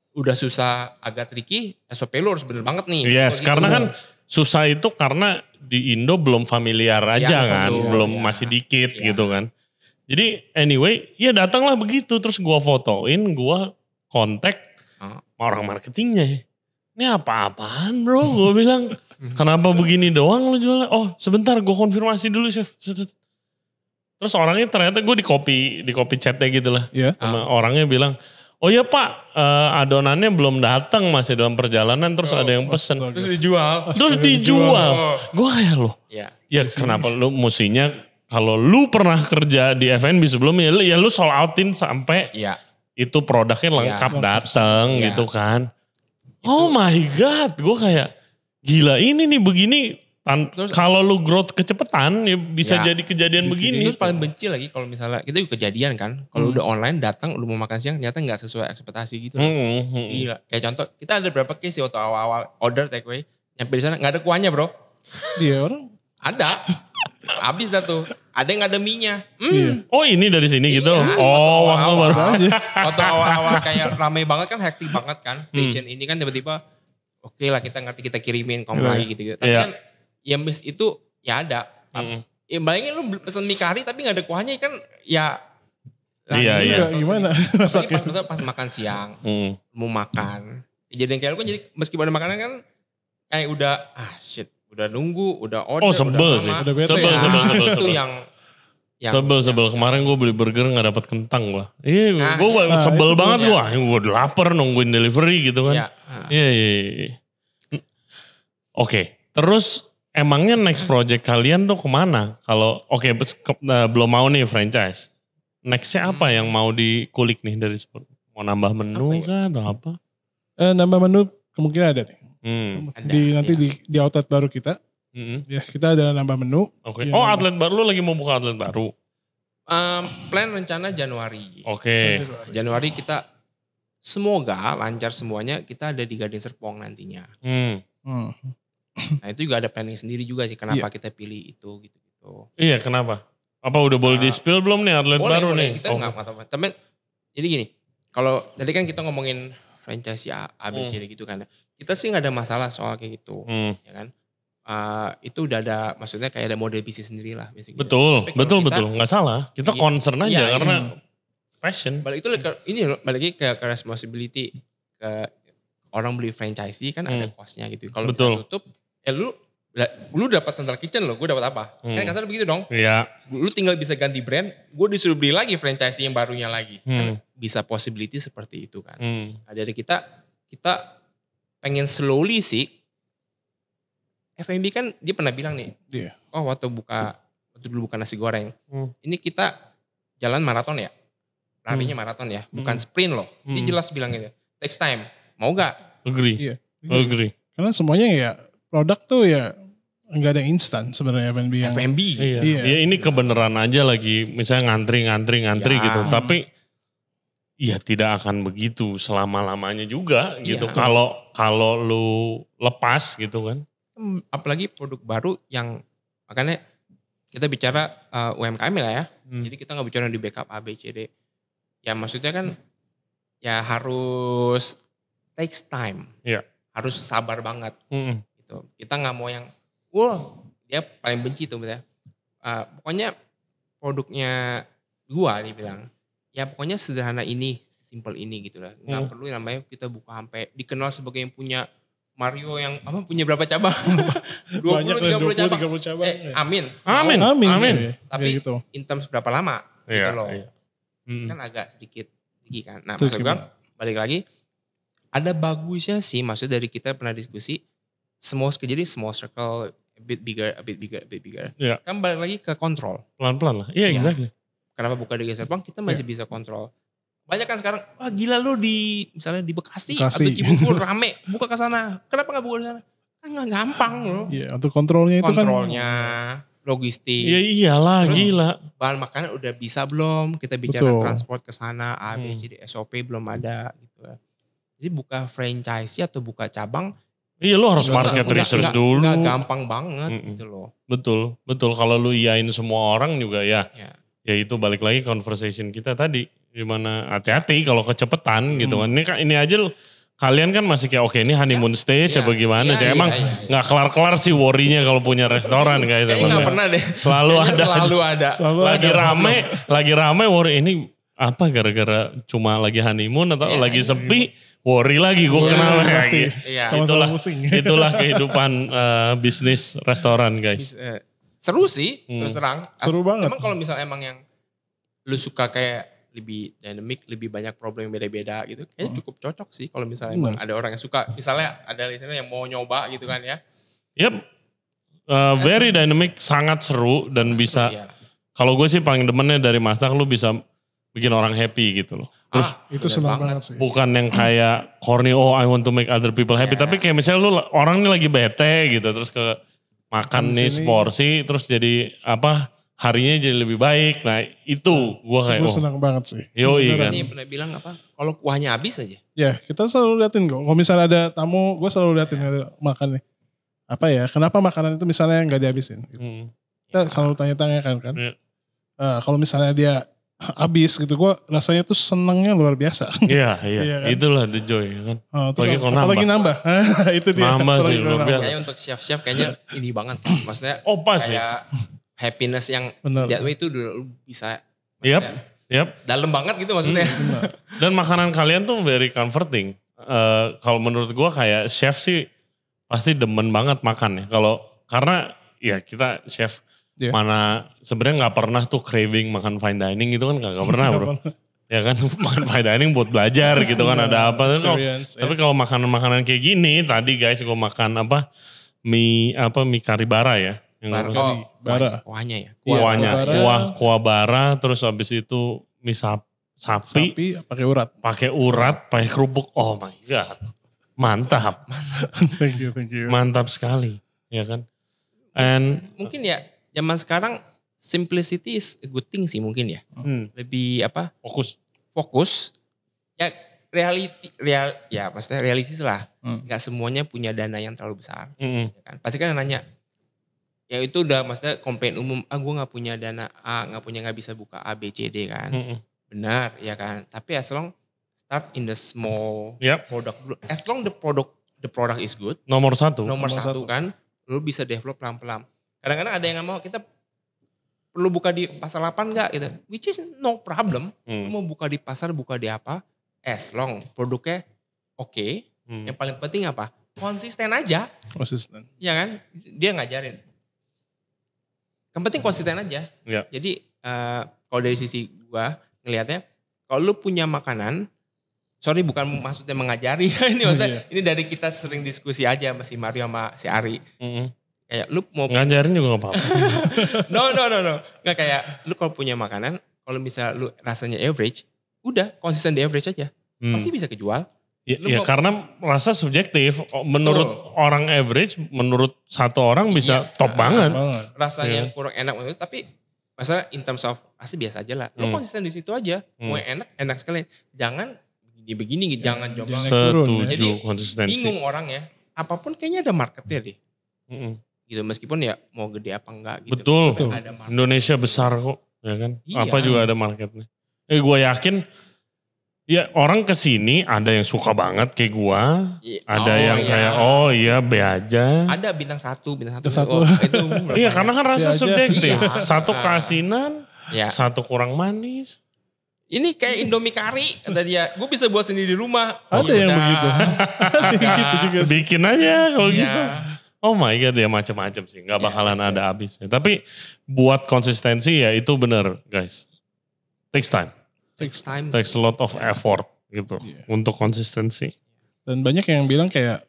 udah susah agak tricky, SOP lu harus bener banget nih. Yes, karena kan susah itu karena di Indo belum familiar aja kan, belum masih dikit gitu kan. Jadi anyway, ya datanglah begitu, terus gua fotoin, gua kontak orang marketingnya. Ini apa-apaan bro, gua bilang. Kenapa begini doang lu jualnya? Oh sebentar gua konfirmasi dulu chef. Terus orangnya ternyata gue di copy chatnya gitu lah. Sama orangnya bilang, oh iya pak, adonannya belum datang masih dalam perjalanan, terus ada yang pesen. Terus dijual. Gue kayak loh, ya kenapa lu musinya, kalau lu pernah kerja di F&B sebelumnya, ya lu sold outin sampai itu produknya lengkap datang gitu kan. Oh my god, gue kayak gila ini nih begini. Kalau lu growth kecepatan ya bisa jadi kejadian begini. Terus paling benci lagi kalau misalnya kita juga kejadian kan. Kalau udah online datang lu mau makan siang ternyata gak sesuai ekspektasi gitu. Gila. Kayak contoh kita ada berapa case waktu awal-awal order take away. Nyampe di sana gak ada kuahnya bro. Iya orang. Ada. Habis dah tuh. Ada yang gak ada mie-nya. Oh ini dari sini gitu. Oh waktu baru aja. Waktu awal-awal kayak rame banget kan, hektik banget kan. Station ini kan tiba-tiba oke lah kita ngerti kita kirimin lagi gitu. Tapi kan ya bis itu ya ada. Ya bayangin lu pesen mie kari tapi gak ada kuahnya kan ya. Iya. Gimana? Pas makan siang. Mau makan. Jadi kayak lu kan jadi meskipun ada makanan kan kayak udah shit. Udah nunggu, udah order. Oh sebel sih. Udah bete. Sebel. Itu yang sebel. Kemarin gue beli burger gak dapet kentang gue. Iya gue sebel banget gue. Gue udah lapar nungguin delivery gitu kan. Iya. Oke, terus emangnya next project kalian tuh kemana? Kalau belum mau nih franchise. Nextnya apa yang mau dikulik nih dari sport? Mau nambah menu kah atau apa? Nambah menu kemungkinan ada nih. Nanti di outlet baru kita. Ya kita ada nambah menu. Oke. Oh outlet baru, lu lagi mau buka outlet baru? Plan rencana Januari. Oke. Januari kita semoga lancar semuanya, kita ada di Gading Serpong nantinya. Nah itu juga ada planning sendiri juga sih kenapa kita pilih itu gitu. Iya kenapa? Apa udah boleh di-spill belum nih outlet baru boleh, nih? Kita nggak tahu. Tapi jadi gini, kalau tadi kan kita ngomongin franchise ABC gitu kan. Kita sih nggak ada masalah soal kayak gitu, ya kan. Itu udah ada, maksudnya kayak ada model bisnis sendiri lah. Betul, nggak salah. Kita concern aja karena passion. Balik lagi ke responsibility, ke orang beli franchise kan ada cost-nya gitu. Kalau kita tutup, lu dapat central kitchen loh, gue dapat apa? Kan kasar begitu dong. Iya. Lu tinggal bisa ganti brand, gue disuruh beli lagi franchise yang barunya lagi. Kan bisa possibility seperti itu kan. Nah, dari kita pengen slowly sih. F&B kan dia pernah bilang nih, waktu dulu buka nasi goreng, ini kita jalan maraton ya, larinya maraton ya, bukan sprint loh. Dia jelas bilang gitu, takes time, mau gak? Agree. Karena semuanya ya produk tuh ya nggak ada instan sebenarnya F&B yang. F&B. Iya. Ini kebenaran aja lagi, misalnya ngantri gitu, tapi ya tidak akan begitu selama-lamanya juga gitu. Kalau lu lepas gitu kan. Apalagi produk baru yang makanya kita bicara UMKM lah ya. Jadi kita nggak bicara di backup A, B, C, D. Ya maksudnya kan ya harus takes time. Iya. Harus sabar banget. Gitu. Kita nggak mau yang, dia paling benci tuh. Pokoknya produknya gua dia bilang, ya pokoknya sederhana ini, simple ini gitu lah. Nggak perlu namanya kita buka sampai dikenal sebagai yang punya Mario yang punya berapa cabang? 20-30 cabang. Amin. Tapi gitu. In terms berapa lama? Gitu loh. Kan agak sedikit tinggi kan. Nah maksud gue balik lagi. Ada bagusnya sih, maksudnya dari kita pernah diskusi. Jadi small circle, a bit bigger. Yeah. Kan balik lagi ke kontrol. Pelan-pelan lah. Iya exactly. Kenapa buka di Serpong? Kita masih bisa kontrol. Banyak kan sekarang, wah gila lu misalnya di Bekasi atau Cibubur rame, buka ke sana. Kenapa gak buka ke sana? Kan gak gampang loh. Iya, untuk kontrolnya itu kan. Kontrolnya, logistik. Ya iyalah, Terus, gila. Bahan makanan udah bisa belum? Kita bicara Betul. transport ke sana, A, B, C, D, SOP belum ada gitu. Jadi buka franchise atau buka cabang. Iya lo harus market research dulu. Enggak gampang banget gitu loh. Betul. Kalau lu iyain semua orang juga ya itu balik lagi conversation kita tadi. Gimana hati-hati kalau kecepetan gitu kan. Ini aja kalian kan masih kayak oke ini honeymoon stage apa gimana sih. Emang gak kelar-kelar sih worry-nya kalau punya restoran guys. Kayaknya gak pernah deh. Selalu ada. Lagi rame worry ini apa gara-gara cuma lagi honeymoon atau lagi sepi. Worry lagi gue kenal pasti. Itulah kehidupan bisnis restoran guys. Seru sih terus terang. Seru banget. Emang kalau misalnya emang yang lu suka kayak lebih dynamic, lebih banyak problem yang beda-beda gitu. Kayaknya cukup cocok sih kalau misalnya emang ada orang yang suka. Misalnya ada listener yang mau nyoba gitu kan ya. Yep. Very dynamic, sangat seru dan bisa. Kalau gue sih paling demennya dari masak lu bisa bikin orang happy gitu loh. Terus itu senang banget sih. Bukan yang kayak corny, I want to make other people happy. Tapi kayak misalnya lu orang ini lagi bete gitu. Terus ke makan nih seporsi. Terus jadi harinya jadi lebih baik. Nah itu gue kayak. Gue senang banget sih. Yoi kan. Ini pernah bilang kalau kuahnya habis aja. Ya kita selalu liatin kok. Kalau misalnya ada tamu gue selalu liatin ada makan nih. Kenapa makanan itu misalnya gak dihabisin. Gitu. Kita selalu tanya-tanya kan. Kalau misalnya dia habis gitu, gue rasanya tuh senengnya luar biasa. Iya kan? Itulah the joy kan. Apalagi nambah. Itu dia. Nambah sih luar biasa. Kayaknya untuk chef-chef kayaknya ini banget kan. Maksudnya pas kayak happiness yang that way itu dulu bisa. Yep. Dalam banget gitu maksudnya. Dan makanan kalian tuh very comforting. Kalau menurut gue kayak chef sih pasti demen banget makan ya. Karena ya kita chef. Mana sebenarnya nggak pernah tuh craving makan fine dining gitu kan nggak pernah bro. Ya kan makan fine dining buat belajar gitu kan ada apa. Tapi kalau makanan-makanan kayak gini tadi guys gue makan mie kari bara ya. Bara. Kuahnya ya. Kuah bara terus habis itu mie sapi pakai urat, pakai kerupuk. Oh my god. Mantap. Thank you. Mantap sekali, ya kan? And mungkin ya zaman sekarang simplicity is a good thing sih mungkin ya. Lebih fokus. Ya maksudnya realistis lah. Gak semuanya punya dana yang terlalu besar. Ya kan? Pasti kan nanya, ya itu udah maksudnya komplain umum, gue gak punya dana A, gak bisa buka A, B, C, D kan. Benar ya kan. Tapi as long start in the small product dulu. As long the product is good. Nomor satu kan. Lu bisa develop pelan-pelan. Kadang-kadang ada yang gak mau, kita perlu buka di pasar 8 gak gitu. Which is no problem. Lu mau buka di pasar, buka di apa. As long produknya oke. Yang paling penting apa? Konsisten aja. Iya kan? Dia ngajarin. Yang penting konsisten aja. Jadi kalau dari sisi gua ngelihatnya, kalau lu punya makanan, sorry bukan maksudnya mengajari. Ini maksudnya ini dari kita sering diskusi aja sama si Mario sama si Ari. Kayak lu mau ngajarin juga gak apa-apa. No. Nggak kayak lu kalau punya makanan, kalau misalnya lu rasanya average, udah konsisten di average aja. Pasti bisa kejual. Ya karena rasa subjektif. Menurut orang average, menurut satu orang bisa top banget. Rasanya yang kurang enak, tapi masalah in terms of pasti biasa aja lah. Lu konsisten di situ aja. Mau enak sekali. Jangan begini gitu. Jangan coba. Setuju. Jadi konsistensi. bingung orang ya. Apapun kayaknya ada marketnya deh. Gitu meskipun ya mau gede apa enggak gitu. Betul. Indonesia besar kok, ya kan? Apa juga ada marketnya. Gue yakin ya orang kesini ada yang suka banget kayak gue, ada yang kayak be aja. Ada bintang satu. Itu iya karena kan rasa subjektif. Satu keasinan, satu kurang manis. Ini kayak Indomie kari kata dia. Gue bisa buat sendiri di rumah. Ada yang begitu. Gitu juga. Bikin aja kalau gitu. Oh my god ya macam-macam sih. Gak bakalan ada habisnya. Tapi buat konsistensi ya itu benar guys. Takes time. Takes a lot of effort gitu. Untuk konsistensi. Dan banyak yang bilang kayak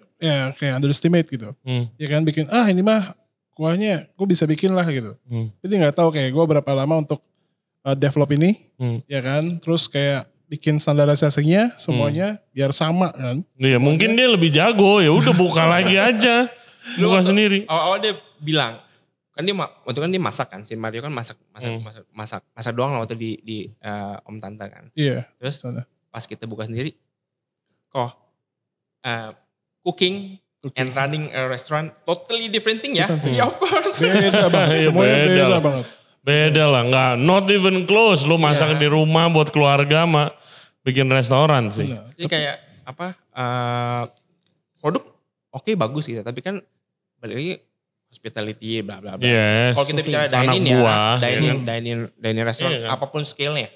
underestimate gitu. Ya kan bikin ini mah kuahnya gue bisa bikin lah gitu. Jadi gak tahu kayak gue berapa lama untuk develop ini, ya kan, terus kayak bikin standarisasinya semuanya biar sama kan. Iya mungkin dia lebih jago ya udah buka lagi aja. Buka sendiri. Awal dia bilang, kan dia waktu kan dia masak kan, si Mario kan masak doang lah waktu di Om Tante kan. Iya. Terus pas kita buka sendiri, kok cooking and running a restaurant totally different thing ya? Ya of course. Beda banget, semuanya beda banget. Beda lah, nggak, not even close. Lu masak di rumah buat keluarga sama bikin restoran sih. Jadi kayak produk oke, bagus gitu, tapi kan balik lagi hospitality bla bla bla. Yes. Kalau kita bicara dining restoran, apapun scale-nya.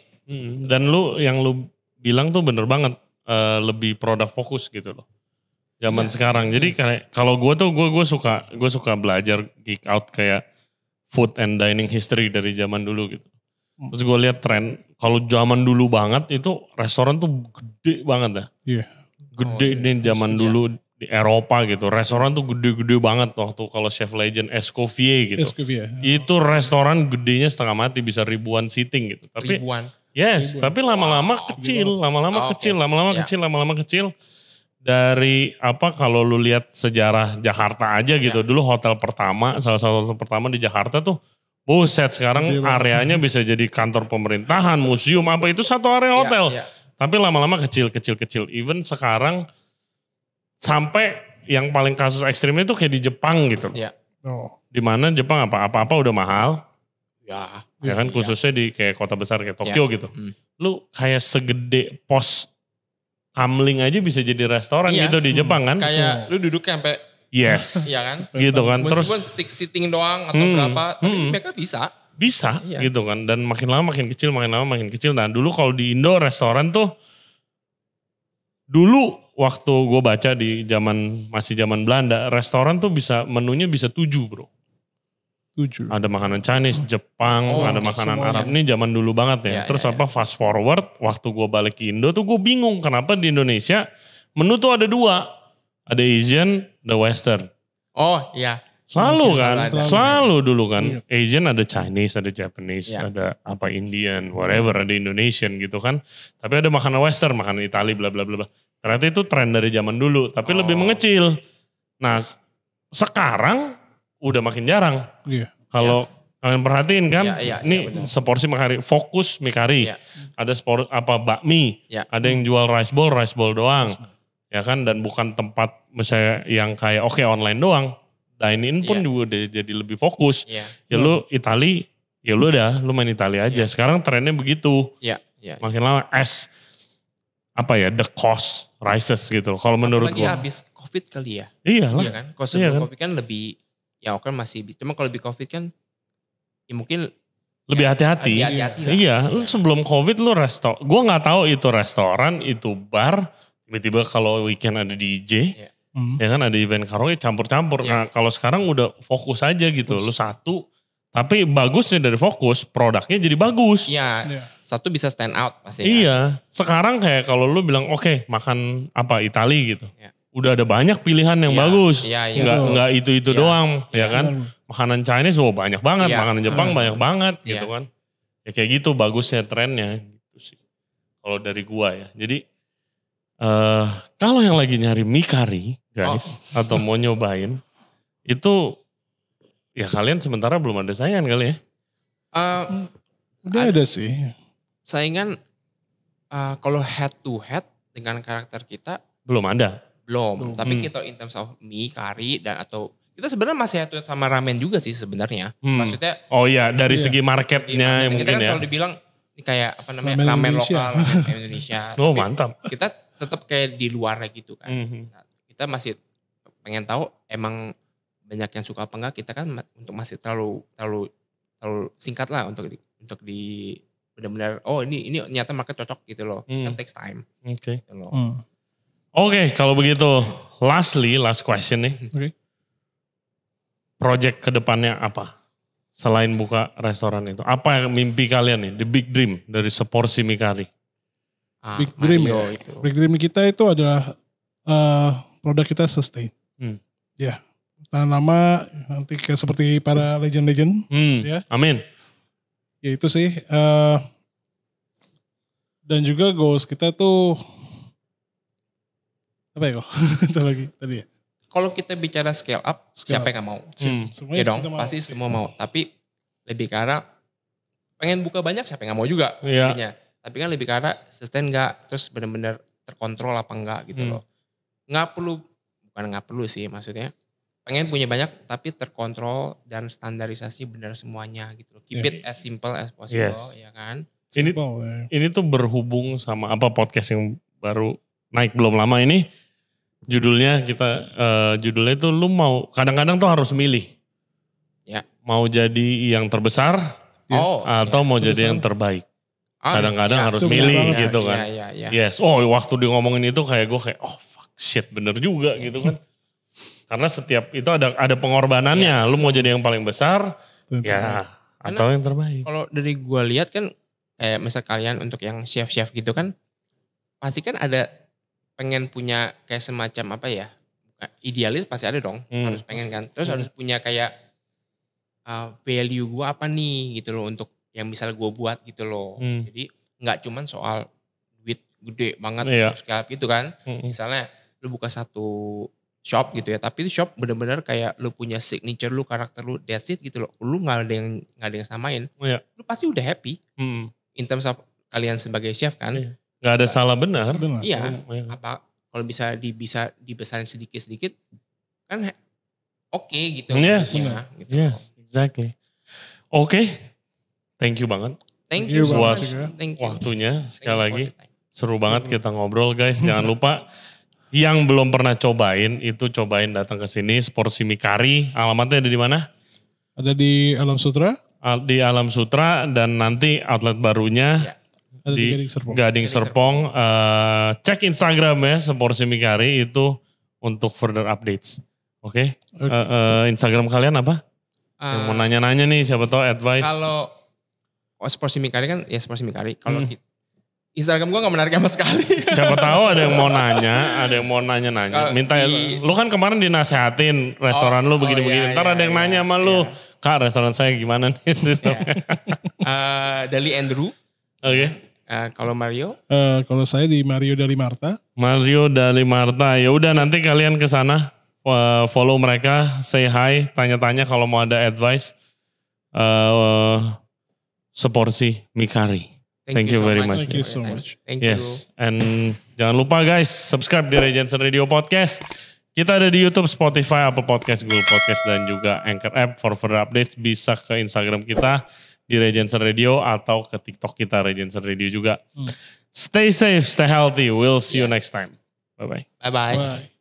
Dan yang lu bilang tuh bener banget, lebih produk fokus gitu loh. Zaman sekarang. Jadi kayak kalau gue suka belajar geek out kayak food and dining history dari zaman dulu gitu. Terus gue lihat tren, kalau zaman dulu banget itu restoran tuh gede banget dah. Iya. Gede nih zaman dulu di Eropa gitu. Restoran tuh gede-gede banget waktu kalau chef legend Escoffier gitu. Escoffier. Itu restoran gedenya setengah mati, bisa ribuan seating gitu. Tapi ribuan. Yes, tapi lama-lama kecil, lama-lama kecil. Dari kalau lu lihat sejarah Jakarta aja gitu. Dulu hotel pertama, salah satu hotel pertama di Jakarta tuh, buset, sekarang areanya bisa jadi kantor pemerintahan, museum, apa itu satu area hotel. Tapi lama-lama kecil. Even sekarang sampai yang paling kasus ekstrimnya itu kayak di Jepang gitu. Dimana Jepang apa-apa udah mahal. Ya kan, khususnya di kayak kota besar kayak Tokyo gitu. Lu kayak segede pos Kamling aja bisa jadi restoran gitu di Jepang kan. Kayak lu duduknya sampai iya kan? Gitu kan. Meskipun six seating doang atau berapa, tapi mereka bisa. Bisa gitu kan. Dan makin lama makin kecil. Nah dulu kalau di Indo restoran tuh, dulu waktu gue baca di masih zaman Belanda, restoran tuh menunya bisa 7 bro. 7. Ada makanan Chinese, Jepang, ada makanan Arab. Ini zaman dulu banget ya. Terus fast forward, waktu gue balik ke Indo tuh gue bingung kenapa di Indonesia menu tuh ada 2. Ada Asian, ada Western. Oh iya. Selalu kan, selalu dulu kan. Asian ada Chinese, ada Japanese, ada Indian, whatever, ada Indonesian gitu kan. Tapi ada makanan Western, makanan Itali, bla bla bla. Ternyata itu tren dari zaman dulu, tapi lebih mengecil. Nah sekarang udah makin jarang. Kalau kalian perhatiin kan, ini seporsi Mikari, fokus Mikari. Ada bakmi, ada yang jual rice bowl doang. Ya kan, dan bukan tempat misalnya yang kayak online doang. Dine-in pun juga udah jadi lebih fokus. Ya lu Itali, ya lu main Itali aja. Sekarang trennya begitu. Makin lama the cost rises gitu. Kalau menurut gue. Apalagi habis COVID kali ya. Iya kan. Kalau sebelum COVID kan lebih, masih, cuma kalau lebih COVID kan, ya mungkin lebih hati-hati. Iya, lu sebelum COVID lu gue nggak tahu itu restoran, itu bar, tiba-tiba kalau weekend ada DJ, ya kan ada event karaoke campur-campur. Nah kalau sekarang udah fokus aja gitu, lu satu, tapi bagusnya dari fokus, produknya jadi bagus. Satu bisa stand out pasti. Iya, sekarang kayak kalau lu bilang makan Itali gitu. Udah ada banyak pilihan yang bagus. Enggak itu doang, ya kan? Makanan Chinese banyak banget, makanan Jepang banyak banget gitu kan. Ya kayak gitu bagusnya trennya gitu sih. Kalau dari gua ya. Jadi kalau yang lagi nyari Mikari, guys, atau mau nyobain, itu ya kalian sementara belum ada saingan kali ya? Udah ada sih. Saingan kalau head to head dengan karakter kita belum ada. Belum. Tapi kita in terms of mie, kari, dan atau kita sebenarnya masih satu sama ramen juga sih sebenarnya. Maksudnya. Oh iya, dari segi marketnya mungkin kita kan selalu dibilang ini kayak ramen lokal, ramen Indonesia. Oh mantap. Kita tetap kayak di luarnya gitu kan. Nah, kita masih pengen tahu emang banyak yang suka apa enggak. Kita kan untuk masih terlalu singkat lah untuk di benar-benar ini ternyata market cocok gitu loh. Kan takes time. Oke. Gitu loh. Oke, kalau begitu, last question nih. Project kedepannya apa? Selain buka restoran itu. Apa yang mimpi kalian nih? The big dream dari seporsi Mikari. Big dream ya. Itu. Big dream kita itu adalah produk kita sustain. Ya, tahan lama nanti kayak seperti para legend-legend. Ya. Amin. Ya itu sih. Dan juga goals kita tuh apa ya kok? Tadi ya. kalau kita bicara scale up, siapa yang gak mau? Semuanya Ya dong, kita mau. pasti semua mau. Tapi lebih ke arah pengen buka banyak, siapa yang gak mau juga. Iya. Intinya. Tapi kan lebih ke arah sustain gak, terus benar-benar terkontrol apa enggak gitu loh. Bukan gak perlu sih maksudnya. Pengen punya banyak tapi terkontrol dan standarisasi benar semuanya gitu loh. Keep it as simple as possible, ya kan? Ini tuh berhubung sama apa podcast yang baru naik belum lama ini. Judulnya judulnya itu lu mau kadang-kadang tuh harus milih. Ya. Mau jadi yang terbesar atau mau jadi yang terbaik. Kadang-kadang harus milih gitu kan. Yes. Oh, waktu dia ngomongin itu kayak gue kayak oh fuck shit bener juga gitu kan. Karena setiap itu ada pengorbanannya. Lu mau jadi yang paling besar atau yang terbaik. Kalau dari gue lihat kan kayak misal kalian untuk yang chef-chef gitu kan pasti kan ada pengen punya kayak semacam apa ya, idealis pasti ada dong, harus pengen kan. Terus harus punya kayak value gue apa nih gitu loh untuk yang misal gue buat gitu loh. Jadi gak cuman soal duit gede banget scale gitu kan. Misalnya lu buka satu shop gitu ya, tapi itu shop bener-bener kayak lu punya signature lu, karakter lu, that's it gitu loh. Lu gak ada yang samain. Lu pasti udah happy. In terms of kalian sebagai chef kan. Gak ada salah benar. Iya. Apa kalau bisa dibesarin sedikit-sedikit kan oke gitu. Yes. Gitu. Yes, exactly. Oke. Thank you banget. Thank you so much. Thank you. Waktunya sekali lagi. Seru banget kita ngobrol guys. Jangan lupa yang belum pernah cobain itu cobain datang ke sini Seporsi Mie Kari. Alamatnya ada di mana? Ada di Alam Sutra. Di Alam Sutra dan nanti outlet barunya ada di Gading Serpong. Cek Instagram ya Seporsi Mie Kari itu untuk further updates. Oke. Instagram kalian apa? Yang mau nanya-nanya nih siapa tahu advice. Kalau Seporsi Mie Kari kan ya Seporsi Mie Kari. Kalau Instagram gue gak menarik sama sekali. Siapa tahu ada yang mau nanya, ada yang mau nanya-nanya. Minta lu kan kemarin dinasehatin restoran lu begini-begini. Ntar ada yang nanya sama lu, Kak restoran saya gimana nih? Dali Andrew. Oke. Kalau Mario? Kalau saya di Mario Dali Marta. Mario Dali Marta. Ya udah nanti kalian ke sana follow mereka, say hi, tanya-tanya kalau mau ada advice. Seporsi Mie Kari. Thank you very much. Thank you so much. Thank you. Yes, and jangan lupa guys, subscribe di Regency Radio Podcast. Kita ada di YouTube, Spotify, Apple Podcast, Google Podcast, dan juga Anchor App. For further updates bisa ke Instagram kita di Regency Radio atau ke TikTok kita Regency Radio juga. Stay safe, stay healthy. We'll see you next time. Bye-bye. Bye-bye.